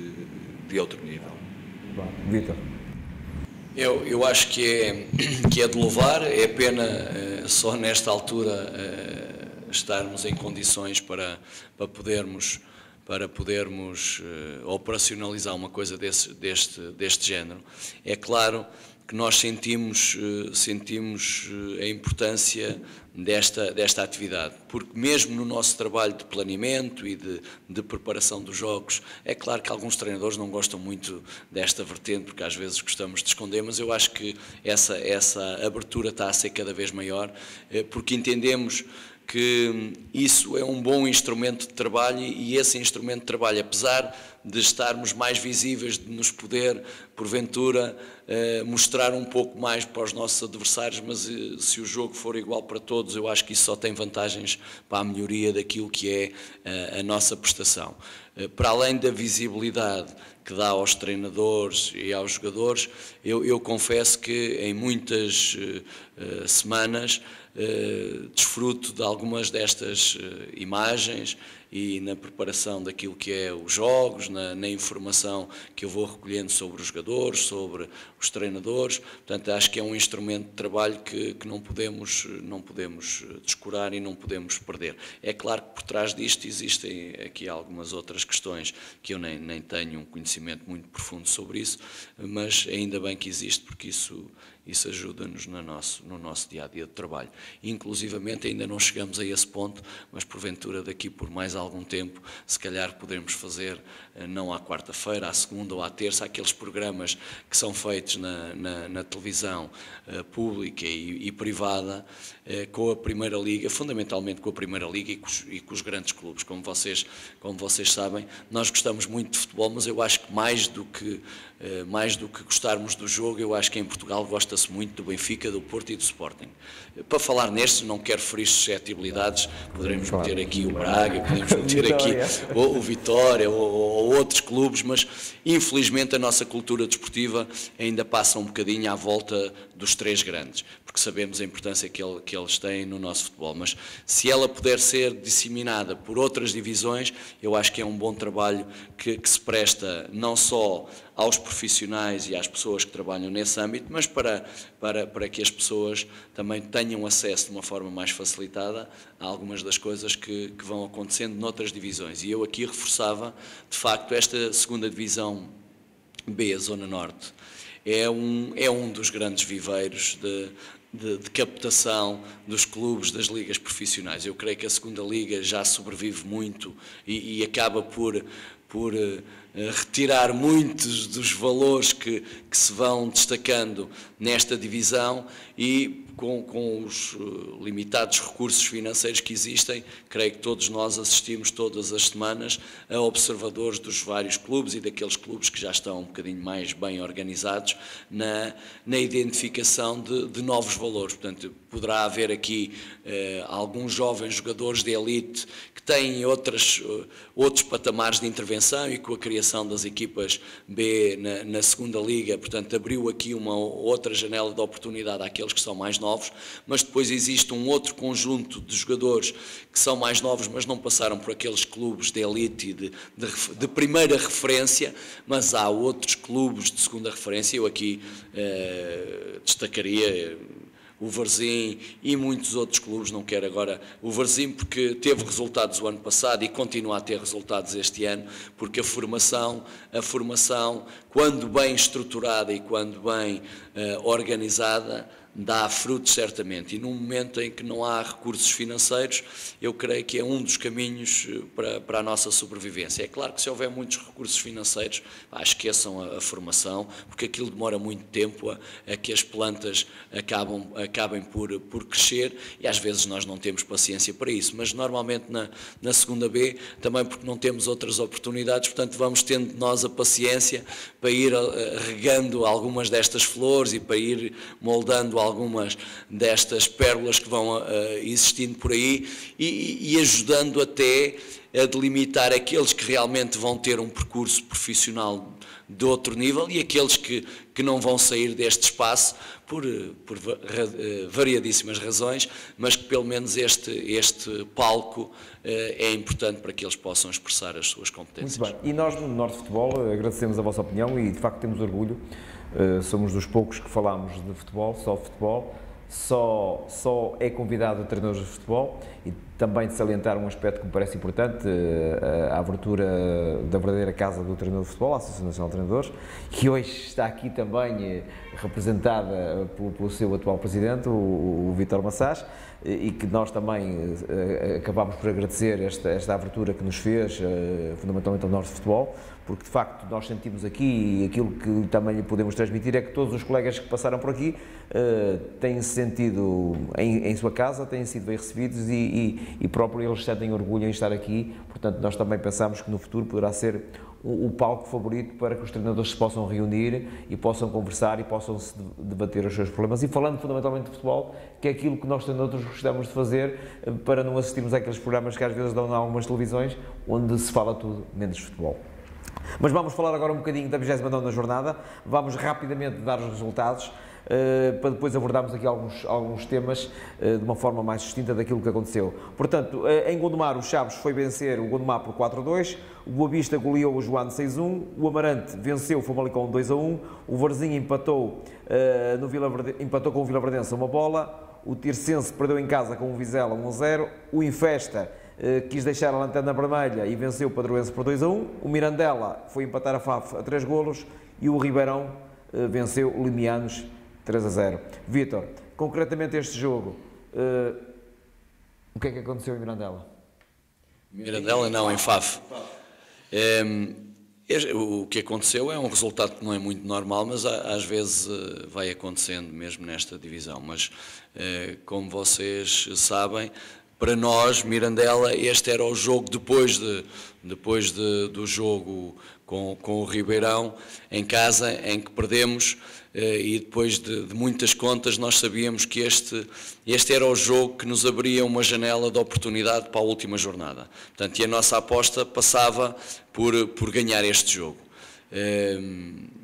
Speaker 3: de outro nível.
Speaker 1: Vítor.
Speaker 2: Eu acho que é de louvar, é pena só nesta altura estarmos em condições para podermos operacionalizar uma coisa deste género. É claro que nós sentimos a importância desta atividade, porque mesmo no nosso trabalho de planeamento e de preparação dos jogos, é claro que alguns treinadores não gostam muito desta vertente, porque às vezes gostamos de esconder, mas eu acho que essa abertura está a ser cada vez maior, porque entendemos que isso é um bom instrumento de trabalho e esse instrumento de trabalho, apesar de estarmos mais visíveis, de nos poder, porventura, mostrar um pouco mais para os nossos adversários, mas se o jogo for igual para todos, eu acho que isso só tem vantagens para a melhoria daquilo que é a nossa prestação. Para além da visibilidade que dá aos treinadores e aos jogadores, eu confesso que em muitas semanas desfruto de algumas destas imagens e na preparação daquilo que é os jogos, na informação que eu vou recolhendo sobre os jogadores, sobre os treinadores. Portanto, acho que é um instrumento de trabalho que não podemos descurar e não podemos perder. É claro que por trás disto existem aqui algumas outras questões que eu nem tenho um conhecimento muito profundo sobre isso, mas ainda bem que existe, porque isso ajuda-nos no nosso dia-a-dia de trabalho. Inclusivamente ainda não chegamos a esse ponto, mas porventura daqui por mais algum tempo, se calhar poderemos fazer, não à quarta-feira, à segunda ou à terça, aqueles programas que são feitos na televisão pública e privada, com a Primeira Liga, fundamentalmente com a Primeira Liga e com os grandes clubes. Como vocês sabem, nós gostamos muito de futebol, mas eu acho que mais do que gostarmos do jogo, eu acho que em Portugal gosta-se muito do Benfica, do Porto e do Sporting. Para falar nestes, não quero ferir suscetibilidades, poderemos meter aqui o Braga, podemos meter aqui o Vitória ou outros clubes, mas infelizmente a nossa cultura desportiva ainda passa um bocadinho à volta dos três grandes, porque sabemos a importância que eles têm no nosso futebol, mas se ela puder ser disseminada por outras divisões, eu acho que é um bom trabalho que se presta não só aos profissionais e às pessoas que trabalham nesse âmbito, mas para que as pessoas também tenham acesso de uma forma mais facilitada a algumas das coisas que vão acontecendo noutras divisões. E eu aqui reforçava, de facto, esta segunda divisão B, a Zona Norte, é um dos grandes viveiros de captação dos clubes das ligas profissionais. Eu creio que a segunda liga já sobrevive muito e acaba por retirar muitos dos valores que se vão destacando nesta divisão e com os limitados recursos financeiros que existem, creio que todos nós assistimos todas as semanas a observadores dos vários clubes e daqueles clubes que já estão um bocadinho mais bem organizados na identificação de novos valores. Portanto, poderá haver aqui alguns jovens jogadores de elite que têm outros patamares de intervenção e com a criação das equipas B na segunda liga, portanto, abriu aqui uma outra janela de oportunidade àqueles que são mais novos, mas depois existe um outro conjunto de jogadores que são mais novos, mas não passaram por aqueles clubes de elite e de primeira referência, mas há outros clubes de segunda referência. Eu aqui destacaria o Varzim e muitos outros clubes, não quero agora o Varzim porque teve resultados o ano passado e continua a ter resultados este ano, porque a formação, quando bem estruturada e quando bem organizada, dá frutos certamente, e num momento em que não há recursos financeiros, eu creio que é um dos caminhos para a nossa sobrevivência. É claro que se houver muitos recursos financeiros, esqueçam a formação, porque aquilo demora muito tempo a que as plantas acabem por crescer, e às vezes nós não temos paciência para isso, mas normalmente na segunda B, também porque não temos outras oportunidades, portanto vamos tendo nós a paciência para ir regando algumas destas flores e para ir moldando algumas destas pérolas que vão existindo por aí e ajudando até a delimitar aqueles que realmente vão ter um percurso profissional de outro nível e aqueles que não vão sair deste espaço por variadíssimas razões, mas que pelo menos este palco é importante para que eles possam expressar as suas competências.
Speaker 1: Muito bem. E nós no Norte Futebol agradecemos a vossa opinião e de facto temos orgulho. Somos dos poucos que falamos de futebol, só futebol, só é convidado a treinadores de futebol, e também de salientar um aspecto que me parece importante, a abertura da verdadeira casa do treinador de futebol, a Associação Nacional de Treinadores, que hoje está aqui também representada pelo seu atual presidente, o Vítor Massás, e que nós também acabámos por agradecer esta abertura que nos fez, fundamentalmente ao nosso futebol, porque de facto nós sentimos aqui, e aquilo que também lhe podemos transmitir é que todos os colegas que passaram por aqui têm-se sentido em sua casa, têm sido bem recebidos, e próprio eles sentem orgulho em estar aqui. Portanto, nós também pensamos que no futuro poderá ser o palco favorito para que os treinadores se possam reunir e possam conversar e possam se debater os seus problemas, e falando fundamentalmente de futebol, que é aquilo que nós treinadores gostamos de fazer, para não assistirmos àqueles programas que às vezes dão em algumas televisões, onde se fala tudo menos de futebol. Mas vamos falar agora um bocadinho da 29ª jornada, vamos rapidamente dar os resultados, para depois abordarmos aqui alguns temas de uma forma mais distinta daquilo que aconteceu. Portanto, em Gondomar, o Chaves foi vencer o Gondomar por 4-2, o Boa Vista goleou o Joane 6-1, o Amarante venceu o Famalicão 2-1, o Varzim empatou com o Vilaverdense uma bola, o Tirsense perdeu em casa com o Vizela 1-0, o Infesta quis deixar a lanterna vermelha e venceu o Padroense por 2-1, o Mirandela foi empatar a FAF a 3 golos, e o Ribeirão venceu o Limianos 3-0. Vítor, concretamente este jogo, o que é que aconteceu em Mirandela?
Speaker 2: Mirandela não, em FAF. O que aconteceu é um resultado que não é muito normal, mas às vezes vai acontecendo mesmo nesta divisão. Mas, como vocês sabem, para nós, Mirandela, este era o jogo depois do jogo com o Ribeirão, em casa, em que perdemos, e depois de muitas contas nós sabíamos que este era o jogo que nos abria uma janela de oportunidade para a última jornada. Portanto, e a nossa aposta passava por ganhar este jogo.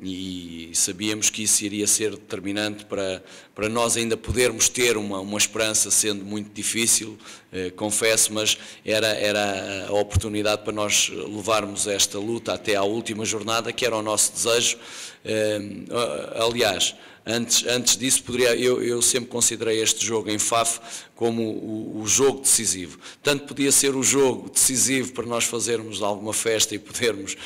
Speaker 2: E sabíamos que isso iria ser determinante para nós ainda podermos ter uma esperança, sendo muito difícil, confesso, mas era a oportunidade para nós levarmos esta luta até à última jornada, que era o nosso desejo. Aliás, antes disso, eu sempre considerei este jogo em FAF como o jogo decisivo. Tanto podia ser o jogo decisivo para nós fazermos alguma festa e podermos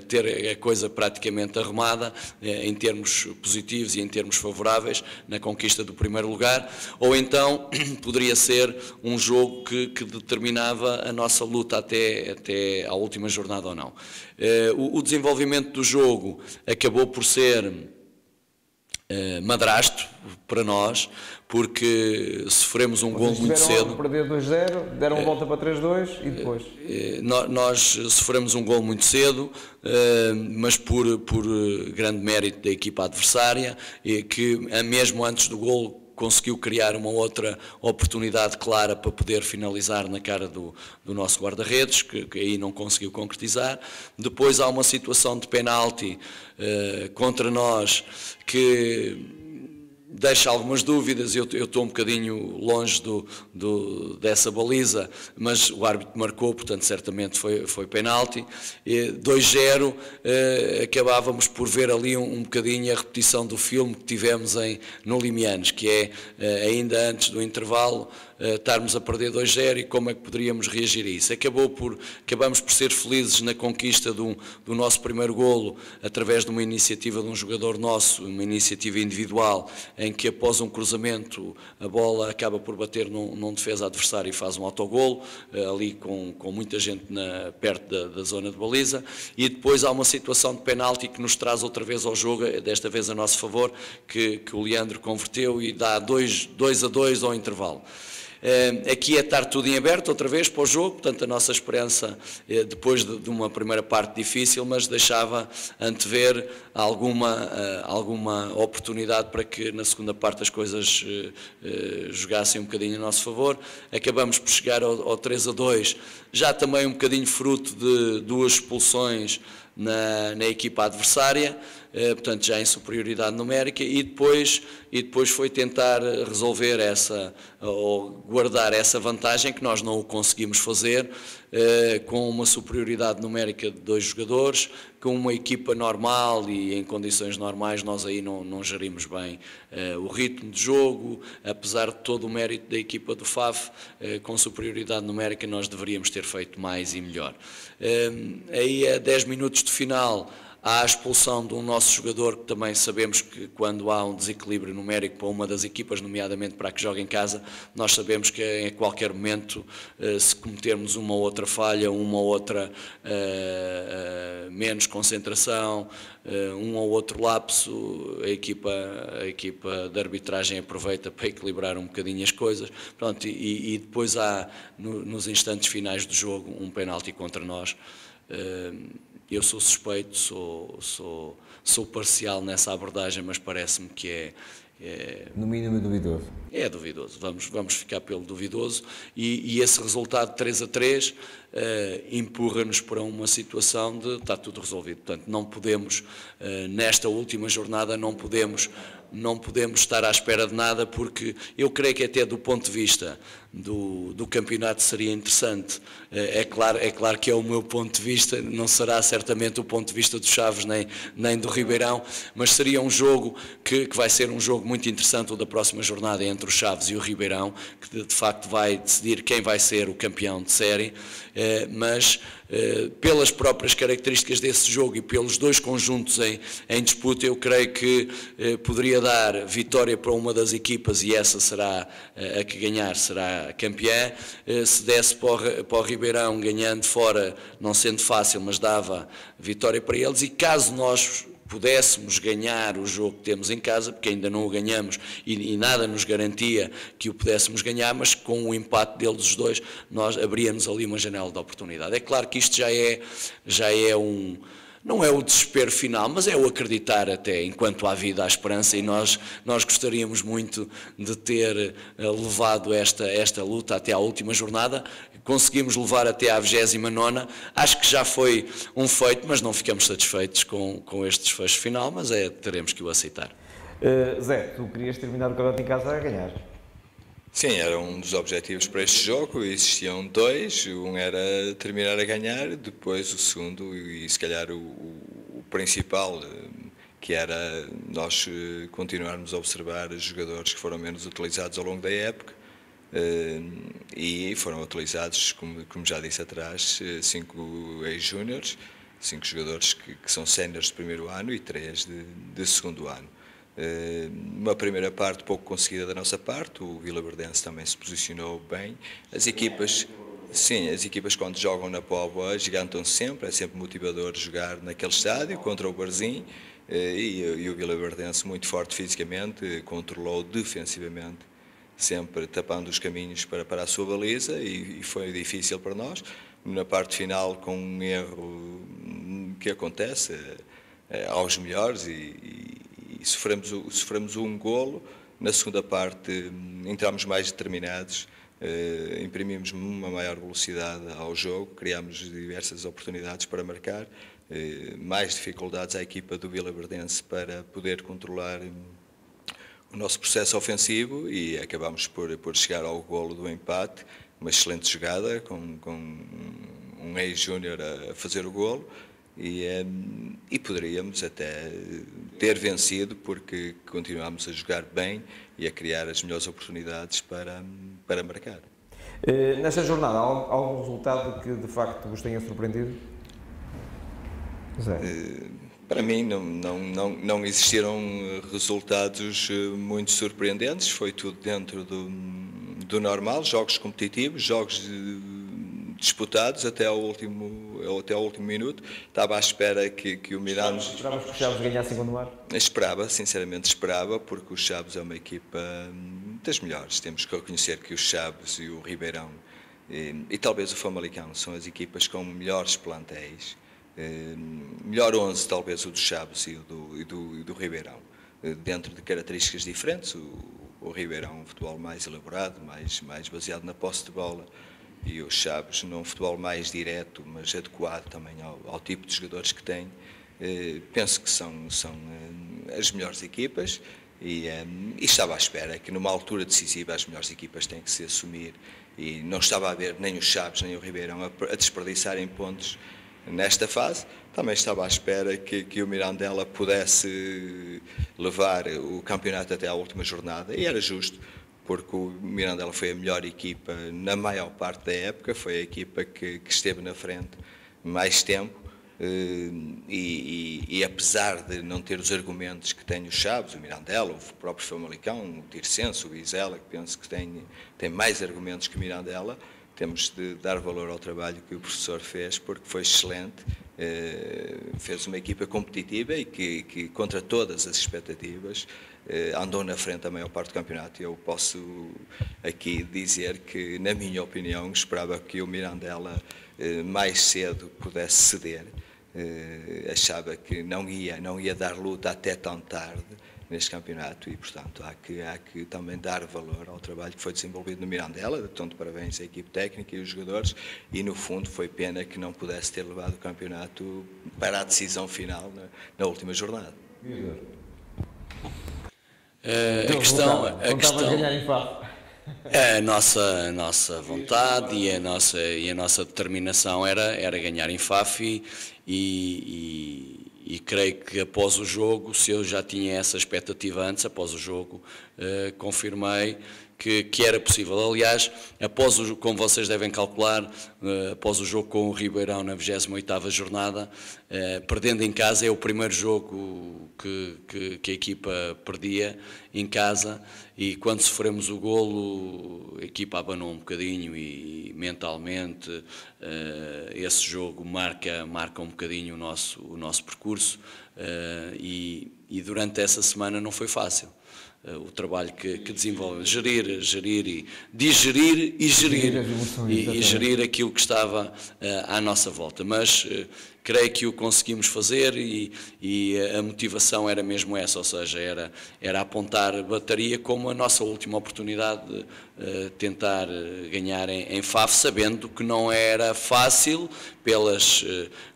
Speaker 2: ter a coisa praticamente arrumada, em termos positivos e em termos favoráveis, na conquista do primeiro lugar, ou então poderia ser um jogo que determinava a nossa luta até à última jornada ou não. O desenvolvimento do jogo acabou por ser madrasto para nós, porque sofremos um gol muito cedo.
Speaker 1: Perder 2-0, deram a volta para 3-2 e depois?
Speaker 2: Nós sofremos um gol muito cedo, mas por grande mérito da equipa adversária, que mesmo antes do gol conseguiu criar uma outra oportunidade clara para poder finalizar na cara do nosso guarda-redes, que aí não conseguiu concretizar. Depois há uma situação de penalti contra nós que deixa algumas dúvidas. Eu estou um bocadinho longe dessa baliza, mas o árbitro marcou, portanto certamente foi penalti. 2-0, acabávamos por ver ali um bocadinho a repetição do filme que tivemos no Limianos, que é, ainda antes do intervalo, estarmos a perder 2-0 e como é que poderíamos reagir a isso. Acabamos por ser felizes na conquista do nosso primeiro golo, através de uma iniciativa de um jogador nosso, uma iniciativa individual, em que após um cruzamento a bola acaba por bater num defesa adversário e faz um autogolo, ali com muita gente perto da zona de baliza, e depois há uma situação de penalti que nos traz outra vez ao jogo, desta vez a nosso favor, que o Leandro converteu e dá 2-2 ao intervalo. Aqui é estar tudo em aberto outra vez para o jogo, portanto a nossa esperança, depois de uma primeira parte difícil, mas deixava antever alguma oportunidade para que na segunda parte as coisas jogassem um bocadinho a nosso favor. Acabamos por chegar ao 3-2, já também um bocadinho fruto de duas expulsões na equipa adversária, portanto já em superioridade numérica, e depois foi tentar resolver ou guardar essa vantagem, que nós não o conseguimos fazer, com uma superioridade numérica de 2 jogadores, com uma equipa normal e em condições normais nós aí não gerimos bem o ritmo de jogo, apesar de todo o mérito da equipa do FAF, com superioridade numérica nós deveríamos ter feito mais e melhor. Aí a 10 minutos de final há a expulsão de um nosso jogador, que também sabemos que quando há um desequilíbrio numérico para uma das equipas, nomeadamente para a que joga em casa, nós sabemos que em qualquer momento, se cometermos uma ou outra falha, uma ou outra menos concentração, um ou outro lapso, a equipa de arbitragem aproveita para equilibrar um bocadinho as coisas. Pronto, e depois há, nos instantes finais do jogo, um penalti contra nós. Eu sou suspeito, sou parcial nessa abordagem, mas parece-me que é
Speaker 1: no mínimo duvidoso.
Speaker 2: É duvidoso, vamos ficar pelo duvidoso, e esse resultado 3-3 empurra-nos para uma situação de está tudo resolvido. Portanto, não podemos, nesta última jornada, não podemos estar à espera de nada, porque eu creio que até do ponto de vista do campeonato seria interessante. É claro que é o meu ponto de vista, não será certamente o ponto de vista do Chaves nem do Ribeirão, mas seria um jogo que vai ser um jogo muito interessante, o da próxima jornada entre o Chaves e o Ribeirão, que de facto vai decidir quem vai ser o campeão de série, mas pelas próprias características desse jogo e pelos dois conjuntos em disputa, eu creio que poderia dar vitória para uma das equipas, e essa será a que ganhar, será campeã. Se desse para o Ribeirão, ganhando fora, não sendo fácil, mas dava vitória para eles, e caso nós pudéssemos ganhar o jogo que temos em casa, porque ainda não o ganhamos e nada nos garantia que o pudéssemos ganhar, mas com o empate deles os dois, nós abríamos ali uma janela de oportunidade. É claro que isto já é não é o desespero final, mas é o acreditar até, enquanto há vida, há esperança, e nós gostaríamos muito de ter levado esta luta até à última jornada. Conseguimos levar até à 29ª, acho que já foi um feito, mas não ficamos satisfeitos com este desfecho final, mas teremos que o aceitar.
Speaker 1: Zé, tu querias terminar o campeonato em casa a ganhar?
Speaker 3: Sim, era um dos objetivos para este jogo, existiam 2, um era terminar a ganhar, depois o segundo e se calhar o principal, que era nós continuarmos a observar os jogadores que foram menos utilizados ao longo da época, e foram utilizados, como já disse atrás, 5 ex-júniores, 5 jogadores que são séniores de primeiro ano e 3 de segundo ano. Uma primeira parte pouco conseguida da nossa parte, o Vilaverdense também se posicionou bem. As equipas quando jogam na Póvoa gigantam sempre, é sempre motivador jogar naquele estádio contra o Varzim, e o Vilaverdense muito forte fisicamente, controlou defensivamente, sempre tapando os caminhos para a sua baliza, e foi difícil para nós. Na parte final, com um erro que acontece aos melhores, e sofremos um golo. Na segunda parte entramos mais determinados, imprimimos uma maior velocidade ao jogo, criámos diversas oportunidades para marcar, mais dificuldades à equipa do Vilaverdense para poder controlar o nosso processo ofensivo, e acabamos por chegar ao golo do empate. Uma excelente jogada com um ex-júnior a fazer o golo. E poderíamos até ter vencido, porque continuámos a jogar bem e a criar as melhores oportunidades para marcar.
Speaker 1: Nesta jornada, há algum resultado que de facto vos tenha surpreendido? Zé?
Speaker 3: Para mim não existiram resultados muito surpreendentes, foi tudo dentro do normal, jogos competitivos, jogos disputados até ao último minuto. Estava à espera que o Miranda...
Speaker 1: Esperavas que o Chaves ganhasse em Gondomar?
Speaker 3: Sinceramente esperava, porque o Chaves é uma equipa das melhores. Temos que reconhecer que o Chaves e o Ribeirão e talvez o Famalicão são as equipas com melhores plantéis. Melhor 11 talvez o do Chaves e do Ribeirão, dentro de características diferentes. O Ribeirão é um futebol mais elaborado, mais baseado na posse de bola, e os Chaves, num futebol mais direto, mas adequado também ao tipo de jogadores que tem, penso que são as melhores equipas e estava à espera que numa altura decisiva as melhores equipas têm que se assumir e não estava a ver nem os Chaves nem o Ribeirão a desperdiçarem pontos nesta fase. Também estava à espera que o Mirandela pudesse levar o campeonato até à última jornada e era justo, porque o Mirandela foi a melhor equipa na maior parte da época, foi a equipa que esteve na frente mais tempo e apesar de não ter os argumentos que tem os Chaves, o Mirandela, o próprio Famalicão, o Tirsense, o Vizela, que penso que tem mais argumentos que o Mirandela, temos de dar valor ao trabalho que o professor fez, porque foi excelente, fez uma equipa competitiva e que contra todas as expectativas, andou na frente a maior parte do campeonato. Eu posso aqui dizer que, na minha opinião, esperava que o Mirandela mais cedo pudesse ceder, achava que não ia dar luta até tão tarde neste campeonato e, portanto, há que também dar valor ao trabalho que foi desenvolvido no Mirandela, tanto parabéns à equipe técnica e os jogadores, e no fundo foi pena que não pudesse ter levado o campeonato para a decisão final na última jornada.
Speaker 2: A nossa vontade e a nossa determinação era ganhar em Faf e creio que após o jogo, se eu já tinha essa expectativa antes, após o jogo confirmei que era possível. Aliás, como vocês devem calcular, após o jogo com o Ribeirão na 28ª jornada, perdendo em casa, é o primeiro jogo que a equipa perdia em casa, e quando sofremos o golo, a equipa abanou um bocadinho e mentalmente esse jogo marca um bocadinho o nosso percurso, e durante essa semana não foi fácil. O trabalho que desenvolve, gerir e digerir e gerir aquilo que estava à nossa volta, mas creio que o conseguimos fazer e a motivação era mesmo essa, ou seja, era apontar bateria como a nossa última oportunidade de tentar ganhar em Faf, sabendo que não era fácil pelas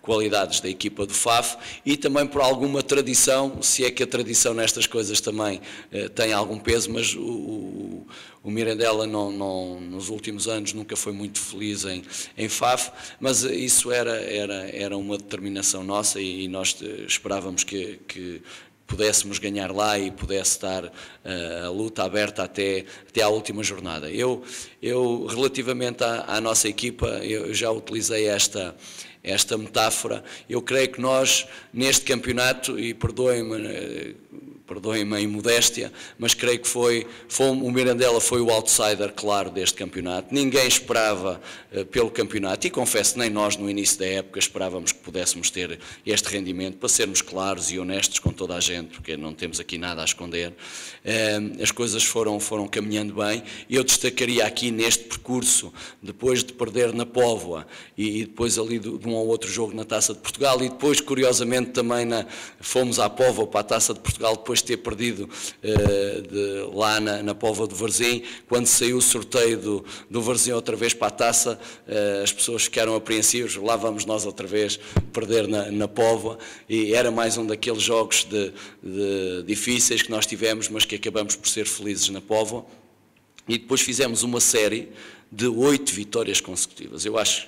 Speaker 2: qualidades da equipa do Faf e também por alguma tradição, se é que a tradição nestas coisas também tem algum peso, mas o Mirandela nos últimos anos nunca foi muito feliz em Faf, mas isso era uma determinação nossa e nós esperávamos que pudéssemos ganhar lá e pudesse estar a luta aberta até à última jornada. Eu relativamente à nossa equipa, eu já utilizei esta metáfora. Eu creio que nós, neste campeonato, e perdoem-me a imodéstia, mas creio que o Mirandela foi o outsider claro deste campeonato. Ninguém esperava pelo campeonato e confesso, nem nós no início da época esperávamos que pudéssemos ter este rendimento, para sermos claros e honestos com toda a gente, porque não temos aqui nada a esconder. As coisas foram caminhando bem e eu destacaria aqui neste percurso, depois de perder na Póvoa e depois ali de um ou outro jogo na Taça de Portugal e depois, curiosamente, também fomos à Póvoa para a Taça de Portugal depois de ter perdido lá na Póvoa do Varzim. Quando saiu o sorteio do Varzim outra vez para a Taça, as pessoas ficaram apreensivas, lá vamos nós outra vez perder na Póvoa, e era mais um daqueles jogos difíceis que nós tivemos, mas que acabamos por ser felizes na Póvoa, e depois fizemos uma série de 8 vitórias consecutivas. Eu acho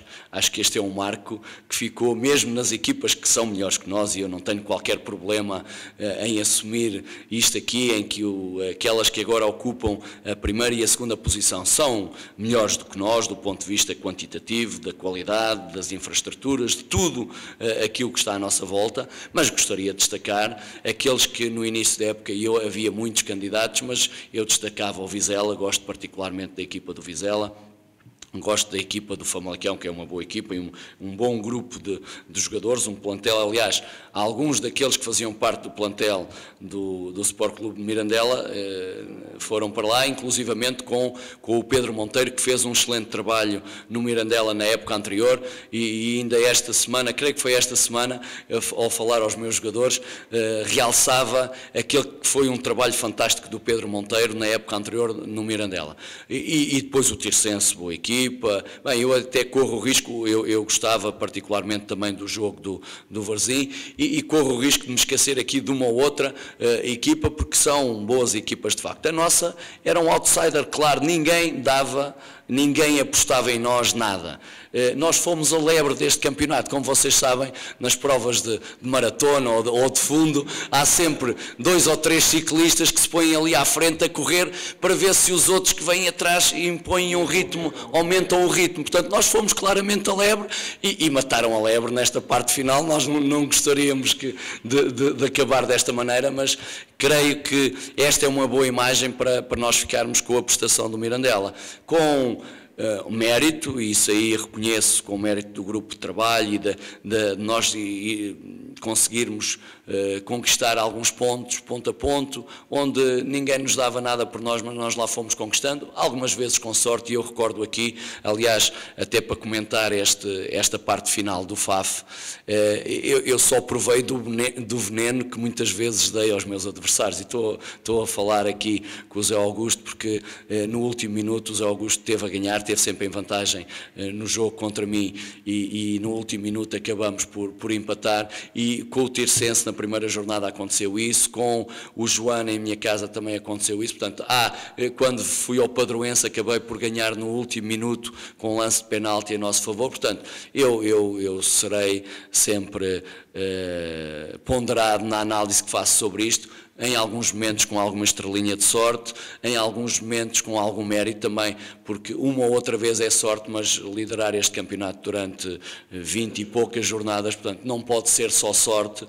Speaker 2: que este é um marco que ficou mesmo nas equipas que são melhores que nós, e eu não tenho qualquer problema em assumir isto aqui, em que aquelas que agora ocupam a primeira e a segunda posição são melhores do que nós, do ponto de vista quantitativo, da qualidade, das infraestruturas, de tudo aquilo que está à nossa volta, mas gostaria de destacar aqueles que no início da época havia muitos candidatos, mas eu destacava o Vizela, gosto particularmente da equipa do Vizela. Gosto da equipa do Famalicão, que é uma boa equipa e um bom grupo de jogadores, um plantel. Aliás, alguns daqueles que faziam parte do plantel do Sport Clube de Mirandela foram para lá, inclusivamente com o Pedro Monteiro, que fez um excelente trabalho no Mirandela na época anterior, e ainda esta semana, creio que foi esta semana, ao falar aos meus jogadores, realçava aquele que foi um trabalho fantástico do Pedro Monteiro na época anterior no Mirandela. E depois o Tirsense, boa equipa, equipa. Bem, eu até corro o risco, eu gostava particularmente também do jogo do Varzim e corro o risco de me esquecer aqui de uma ou outra equipa, porque são boas equipas de facto. A nossa era um outsider, claro, ninguém apostava em nós nada. Nós fomos a lebre deste campeonato, como vocês sabem, nas provas de maratona ou de fundo, há sempre 2 ou 3 ciclistas que se põem ali à frente a correr para ver se os outros que vêm atrás impõem um ritmo, aumentam o ritmo. Portanto, nós fomos claramente a lebre e mataram a lebre nesta parte final. Nós não gostaríamos de acabar desta maneira, mas creio que esta é uma boa imagem para nós ficarmos com a prestação do Mirandela. Com o mérito, e isso aí reconheço, com o mérito do grupo de trabalho e de nós conseguirmos conquistar alguns pontos, ponto a ponto, onde ninguém nos dava nada por nós, mas nós lá fomos conquistando, algumas vezes com sorte, e eu recordo aqui, aliás, até para comentar esta parte final do FAF, eu só provei do veneno que muitas vezes dei aos meus adversários, e estou a falar aqui com o Zé Augusto, porque no último minuto o Zé Augusto teve a ganhar, teve sempre em vantagem no jogo contra mim, e no último minuto acabamos por empatar, e com o Tirsense na primeira jornada aconteceu isso, com o Joana em minha casa também aconteceu isso. Portanto, quando fui ao Padroense acabei por ganhar no último minuto com um lance de penalti a nosso favor. Portanto, eu serei sempre ponderado na análise que faço sobre isto, em alguns momentos com alguma estrelinha de sorte, em alguns momentos com algum mérito também, porque uma ou outra vez é sorte, mas liderar este campeonato durante 20 e poucas jornadas, portanto, não pode ser só sorte.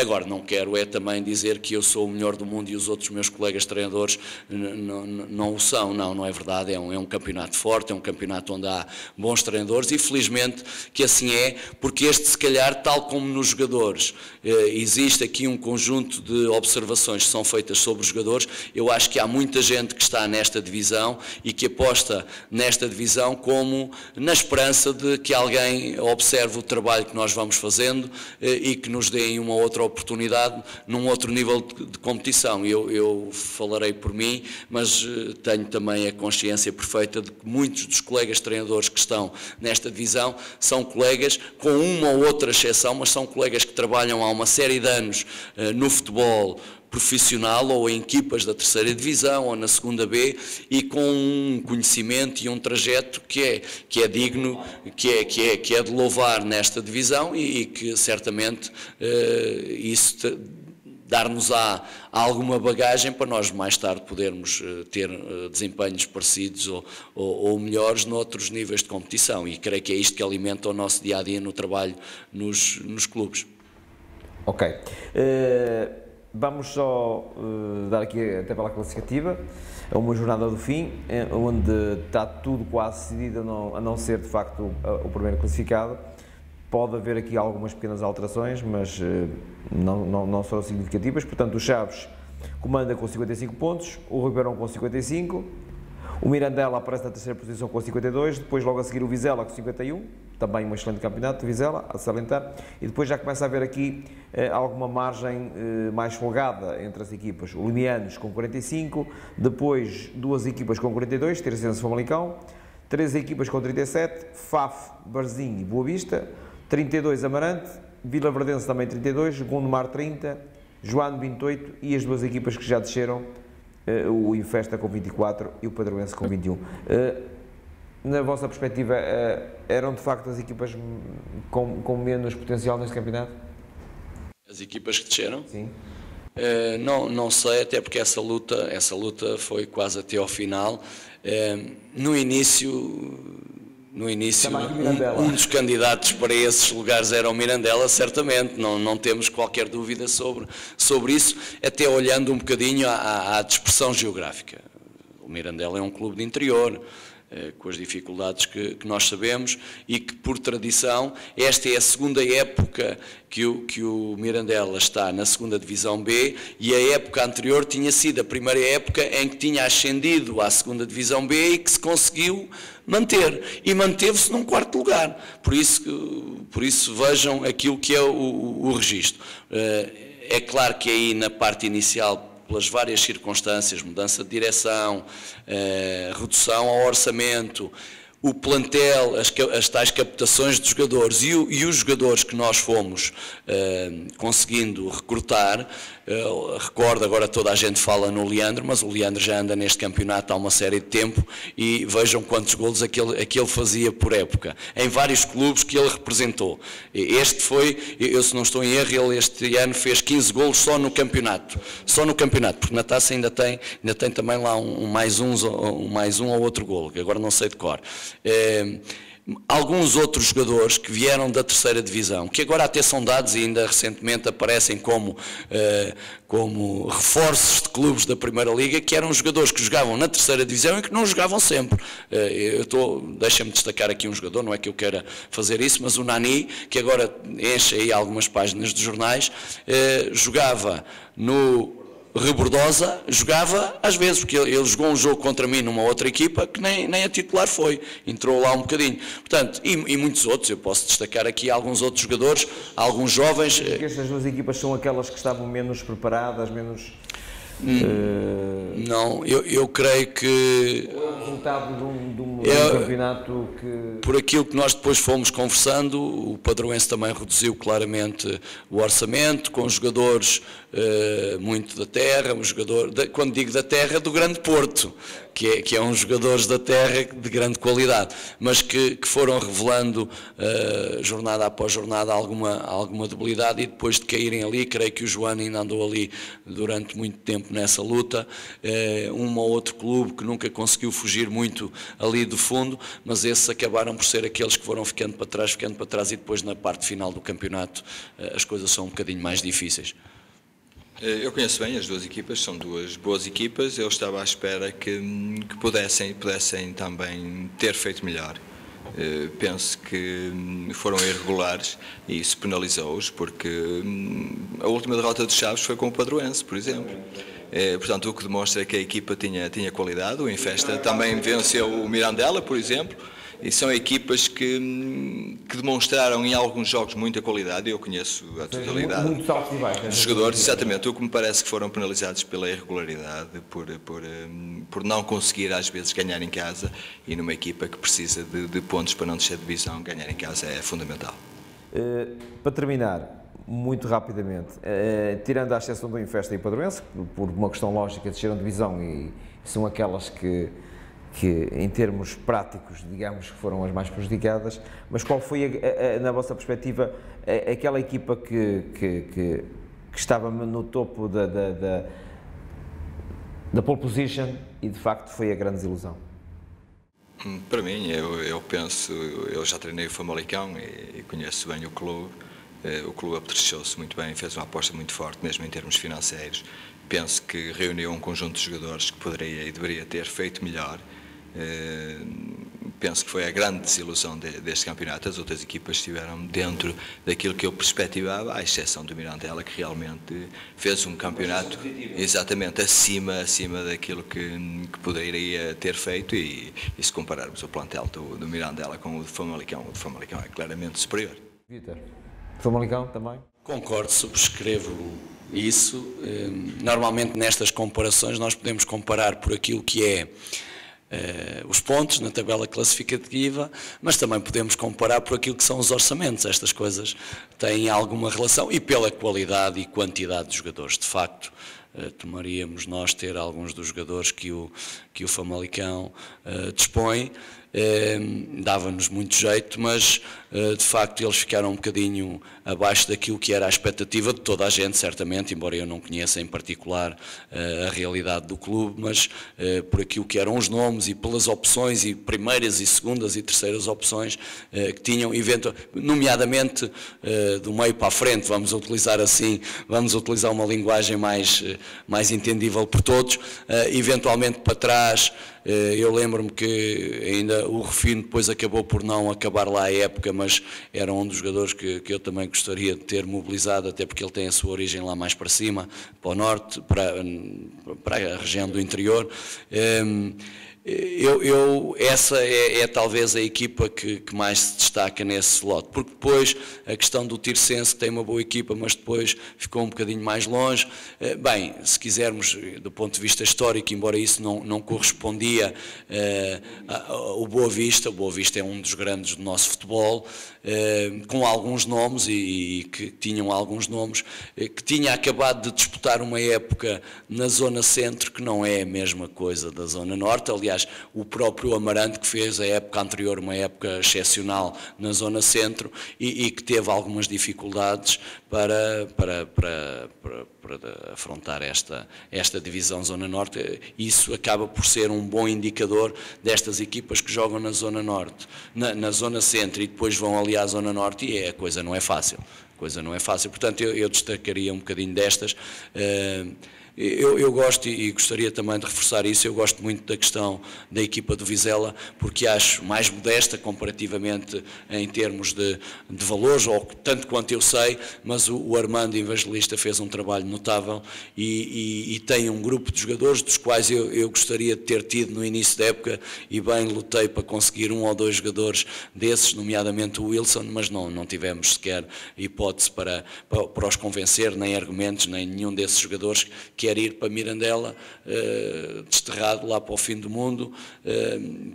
Speaker 2: Agora, não quero também dizer que eu sou o melhor do mundo e os outros meus colegas treinadores não o são. Não é verdade, é um campeonato forte, é um campeonato onde há bons treinadores e felizmente que assim é, porque este, se calhar, tal como nos jogadores, existe aqui um conjunto de observações que são feitas sobre os jogadores. Eu acho que há muita gente que está nesta divisão e que aposta nesta divisão como na esperança de que alguém observe o trabalho que nós vamos fazendo e que nos deem uma outra oportunidade num outro nível de competição. Eu falarei por mim, mas tenho também a consciência perfeita de que muitos dos colegas treinadores que estão nesta divisão são colegas, com uma ou outra exceção, mas são colegas que trabalham há uma série de anos no futebol profissional ou em equipas da terceira divisão ou na segunda B e com um conhecimento e um trajeto que é digno, que é de louvar nesta divisão e que certamente isso dar-nos-á alguma bagagem para nós mais tarde podermos ter desempenhos parecidos ou melhores noutros níveis de competição, e creio que é isto que alimenta o nosso dia-a-dia no trabalho nos clubes.
Speaker 1: Ok. Vamos só dar aqui a tabela classificativa, a uma jornada do fim, onde está tudo quase decidido, a não ser de facto o primeiro classificado. Pode haver aqui algumas pequenas alterações, mas não serão significativas. Portanto, o Chaves comanda com 55 pontos, o Ribeirão com 55, o Mirandela aparece na terceira posição com 52, depois logo a seguir o Vizela com 51, também um excelente campeonato de Vizela, a salientar, e depois já começa a haver aqui alguma margem mais folgada entre as equipas. O Limianos com 45, depois duas equipas com 42, Tirsense e Famalicão, 3 equipas com 37, FAF, Varzim e Boa Vista, 32 Amarante, Vila Verdense também 32, Gondomar 30, Joano 28 e as duas equipas que já desceram, o Infesta com 24 e o Padroense com 21. Na vossa perspectiva, eram de facto as equipas com menos potencial neste campeonato?
Speaker 2: As equipas que desceram?
Speaker 1: Sim.
Speaker 2: Não sei, até porque essa luta foi quase até ao final. No início um dos candidatos para esses lugares era o Mirandela, certamente, não temos qualquer dúvida sobre isso, até olhando um bocadinho à dispersão geográfica. O Mirandela é um clube de interior, com as dificuldades que nós sabemos, e que, por tradição, esta é a segunda época que o Mirandela está na segunda divisão B, e a época anterior tinha sido a primeira época em que tinha ascendido à segunda divisão B e que se conseguiu manter, e manteve-se num quarto lugar. Por isso vejam aquilo que é o registro. É claro que aí na parte inicial, pelas várias circunstâncias, mudança de direção, redução ao orçamento, o plantel, as tais captações de jogadores e os jogadores que nós fomos conseguindo recrutar. Recordo, agora toda a gente fala no Leandro, mas o Leandro já anda neste campeonato há uma série de tempo e vejam quantos golos aquele fazia por época, em vários clubes que ele representou. Este foi, eu se não estou em erro, ele este ano fez 15 golos só no campeonato, porque na taça ainda tem também lá um mais um ou outro golo, que agora não sei de cor. Alguns outros jogadores que vieram da terceira divisão, que agora até são dados e ainda recentemente aparecem como reforços de clubes da Primeira Liga, que eram jogadores que jogavam na terceira divisão e que não jogavam sempre. Deixa-me destacar aqui um jogador, não é que eu queira fazer isso, mas o Nani, que agora enche aí algumas páginas de jornais, jogava no Rebordosa, jogava às vezes, porque ele jogou um jogo contra mim numa outra equipa que nem a titular foi, entrou lá um bocadinho. Portanto, e muitos outros, eu posso destacar aqui alguns outros jogadores, alguns jovens.
Speaker 1: Porque estas duas equipas são aquelas que estavam menos preparadas, menos...
Speaker 2: Não, eu creio que
Speaker 1: o resultado de um campeonato que...
Speaker 2: Por aquilo que nós depois fomos conversando, o Padroense também reduziu claramente o orçamento, com jogadores muito da terra, quando digo da terra, do Grande Porto, que é uns jogadores da terra de grande qualidade, mas que foram revelando jornada após jornada alguma debilidade, e depois de caírem ali, creio que o João ainda andou ali durante muito tempo nessa luta, um ou outro clube que nunca conseguiu fugir muito ali do fundo, mas esses acabaram por ser aqueles que foram ficando para trás, e depois na parte final do campeonato as coisas são um bocadinho mais difíceis.
Speaker 3: Eu conheço bem as duas equipas, são duas boas equipas. Eu estava à espera que pudessem também ter feito melhor. Penso que foram irregulares e isso penalizou-os, porque a última derrota dos Chaves foi com o Padroense, por exemplo. Portanto, o que demonstra que a equipa tinha qualidade. O Infesta também venceu o Mirandela, por exemplo. E são equipas que demonstraram em alguns jogos muita qualidade. Eu conheço a totalidade dos jogadores, exatamente. O que me parece que foram penalizados pela irregularidade, por não conseguir às vezes ganhar em casa, e numa equipa que precisa de pontos para não descer de divisão, ganhar em casa é fundamental.
Speaker 1: Para terminar, muito rapidamente, tirando a exceção do Infesta e Padroense, que por uma questão lógica desceram de divisão e são aquelas que em termos práticos, digamos, que foram as mais prejudicadas, mas qual foi, na vossa perspectiva, aquela equipa que estava no topo da pole position e de facto foi a grande desilusão?
Speaker 3: Para mim, eu penso, eu já treinei o Famalicão e conheço bem o clube apetrechou-se muito bem, fez uma aposta muito forte, mesmo em termos financeiros. Penso que reuniu um conjunto de jogadores que poderia e deveria ter feito melhor. Penso que foi a grande desilusão deste campeonato. As outras equipas estiveram dentro daquilo que eu perspectivava, à exceção do Mirandela, que realmente fez um campeonato exatamente acima daquilo que poderia ter feito, e se compararmos o plantel do Mirandela com o do Famalicão é claramente superior.
Speaker 1: Vítor, Famalicão também?
Speaker 2: Concordo, subscrevo isso. Normalmente nestas comparações nós podemos comparar por aquilo que é os pontos na tabela classificativa, mas também podemos comparar por aquilo que são os orçamentos. Estas coisas têm alguma relação, e pela qualidade e quantidade de jogadores. De facto, tomaríamos nós ter alguns dos jogadores que o Famalicão dispõe. Dava-nos muito jeito, mas de facto eles ficaram um bocadinho abaixo daquilo que era a expectativa de toda a gente, certamente, embora eu não conheça em particular a realidade do clube, mas por aquilo que eram os nomes e pelas opções, e primeiras e segundas e terceiras opções que tinham, nomeadamente do meio para a frente, vamos utilizar uma linguagem mais entendível por todos, eventualmente para trás. Eu lembro-me que ainda o Rufino depois acabou por não acabar lá a época, mas era um dos jogadores que eu também gostaria de ter mobilizado, até porque ele tem a sua origem lá mais para cima, para o norte, para a região do interior. Essa é talvez a equipa que mais se destaca nesse lote, porque depois a questão do Tirsense tem uma boa equipa, mas depois ficou um bocadinho mais longe. Bem, se quisermos, do ponto de vista histórico, embora isso não correspondia ao Boa Vista, o Boa Vista é um dos grandes do nosso futebol, com alguns nomes e que tinham alguns nomes, que tinha acabado de disputar uma época na zona centro, que não é a mesma coisa da zona norte. Aliás, o próprio Amarante, que fez a época anterior uma época excepcional na zona centro e que teve algumas dificuldades para afrontar esta divisão zona norte. Isso acaba por ser um bom indicador destas equipas que jogam na zona norte, na zona centro, e depois vão ali à zona norte, e a coisa não é fácil. Portanto, eu destacaria um bocadinho destas. Eu gosto, e gostaria também de reforçar isso, eu gosto muito da questão da equipa do Vizela, porque acho mais modesta comparativamente em termos de valores, ou tanto quanto eu sei, mas o Armando Evangelista fez um trabalho notável e tem um grupo de jogadores dos quais eu gostaria de ter tido no início da época, e bem lutei para conseguir 1 ou 2 jogadores desses, nomeadamente o Wilson, mas não tivemos sequer hipótese para os convencer, nem argumentos, nem nenhum desses jogadores quer ir para Mirandela, desterrado lá para o fim do mundo,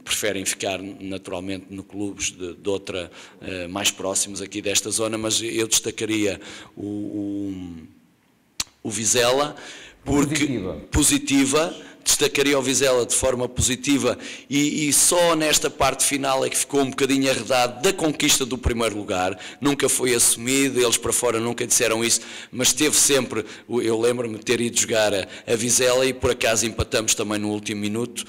Speaker 2: preferem ficar naturalmente no clubes de outra, mais próximos aqui desta zona, mas eu destacaria o Vizela, porque positiva. Destacaria o Vizela de forma positiva e só nesta parte final é que ficou um bocadinho arredado da conquista do primeiro lugar. Nunca foi assumido, eles para fora nunca disseram isso, mas teve sempre, eu lembro-me de ter ido jogar a Vizela e por acaso empatamos também no último minuto,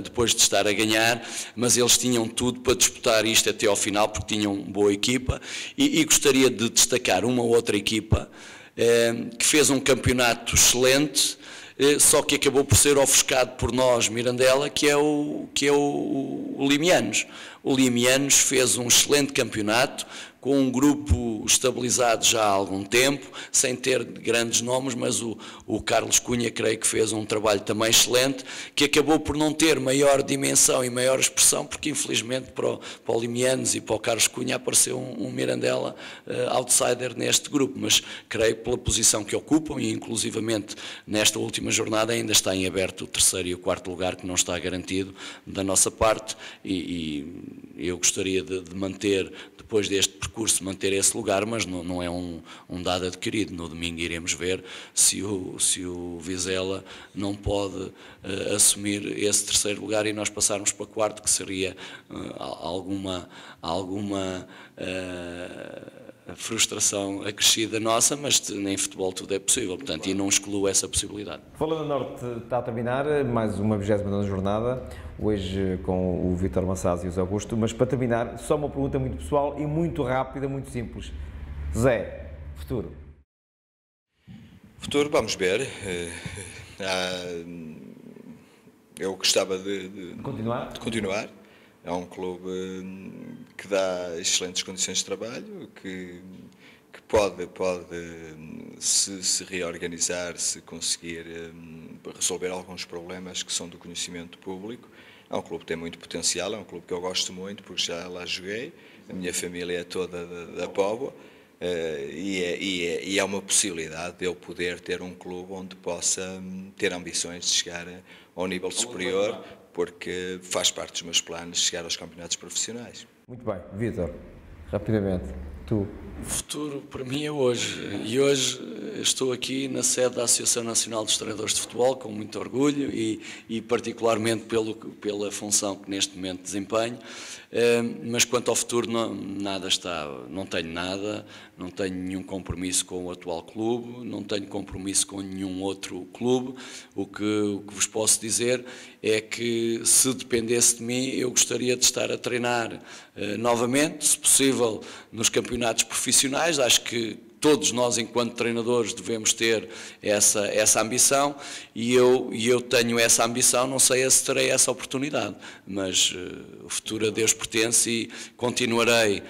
Speaker 2: depois de estar a ganhar, mas eles tinham tudo para disputar isto até ao final, porque tinham boa equipa, e gostaria de destacar uma outra equipa que fez um campeonato excelente, só que acabou por ser ofuscado por nós, Mirandela, que é o Limianos. O Limianos fez um excelente campeonato, com um grupo estabilizado já há algum tempo, sem ter grandes nomes, mas o Carlos Cunha creio que fez um trabalho também excelente, que acabou por não ter maior dimensão e maior expressão, porque infelizmente para o Limianos e para o Carlos Cunha apareceu um Mirandela outsider neste grupo, mas creio pela posição que ocupam, e inclusivamente nesta última jornada ainda está em aberto o 3º e o 4º lugar, que não está garantido da nossa parte, e eu gostaria de manter, depois deste percurso, manter esse lugar, mas não é um dado adquirido. No domingo iremos ver se o Vizela não pode assumir esse 3º lugar e nós passarmos para 4º, que seria alguma frustração acrescida nossa, mas em futebol tudo é possível, portanto, e não excluo essa possibilidade.
Speaker 1: Falando Norte, está a terminar mais uma 29ª jornada, hoje com o Vítor Massaz e o Zé Augusto, mas para terminar, só uma pergunta muito pessoal e muito rápida, muito simples. Zé, futuro?
Speaker 3: Futuro, vamos ver. Eu gostava de continuar. É um clube que dá excelentes condições de trabalho, que pode se reorganizar, se conseguir resolver alguns problemas que são do conhecimento público. É um clube que tem muito potencial, é um clube que eu gosto muito porque já lá joguei, a minha família é toda da Póvoa, e é uma possibilidade de eu poder ter um clube onde possa ter ambições de chegar ao nível superior, porque faz parte dos meus planos chegar aos campeonatos profissionais.
Speaker 1: Muito bem. Vítor, rapidamente, tu.
Speaker 2: O futuro para mim é hoje, e hoje estou aqui na sede da Associação Nacional dos Treinadores de Futebol com muito orgulho e particularmente pela função que neste momento desempenho, mas quanto ao futuro não tenho nada, não tenho nenhum compromisso com o atual clube, não tenho compromisso com nenhum outro clube. O que vos posso dizer é que, se dependesse de mim, eu gostaria de estar a treinar novamente, se possível nos campeonatos profissionais. Acho que todos nós, enquanto treinadores, devemos ter essa ambição, e eu tenho essa ambição. Não sei se terei essa oportunidade, mas o futuro a Deus pertence e continuarei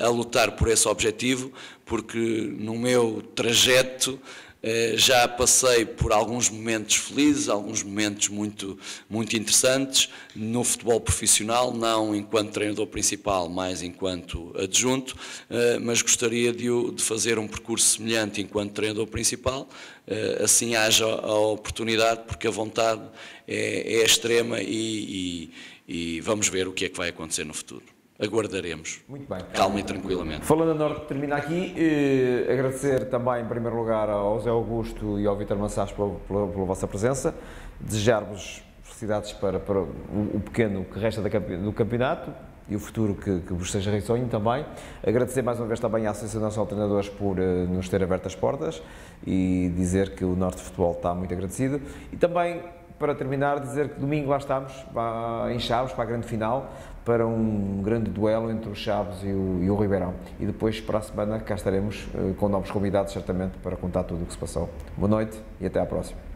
Speaker 2: a lutar por esse objetivo, porque no meu trajeto Já passei por alguns momentos felizes, alguns momentos muito interessantes no futebol profissional, não enquanto treinador principal, mais enquanto adjunto, mas gostaria de fazer um percurso semelhante enquanto treinador principal, assim haja a oportunidade, porque a vontade é extrema e vamos ver o que é que vai acontecer no futuro. Aguardaremos.
Speaker 1: Muito bem.
Speaker 2: Calma e tranquilamente.
Speaker 1: Falando a Norte, termina aqui. Agradecer também, em primeiro lugar, ao José Augusto e ao Vítor Massás pela vossa presença. Desejar-vos felicidades para o pequeno que resta do campeonato e o futuro que vos seja risonho também. Agradecer mais uma vez também à Associação Nacional de Treinadores por nos ter aberto as portas e dizer que o Norte de Futebol está muito agradecido. E também, para terminar, dizer que domingo lá estamos, em Chaves, para a grande final, para um grande duelo entre o Chaves e o Ribeirão. E depois, para a semana, cá estaremos com novos convidados, certamente, para contar tudo o que se passou. Boa noite e até à próxima.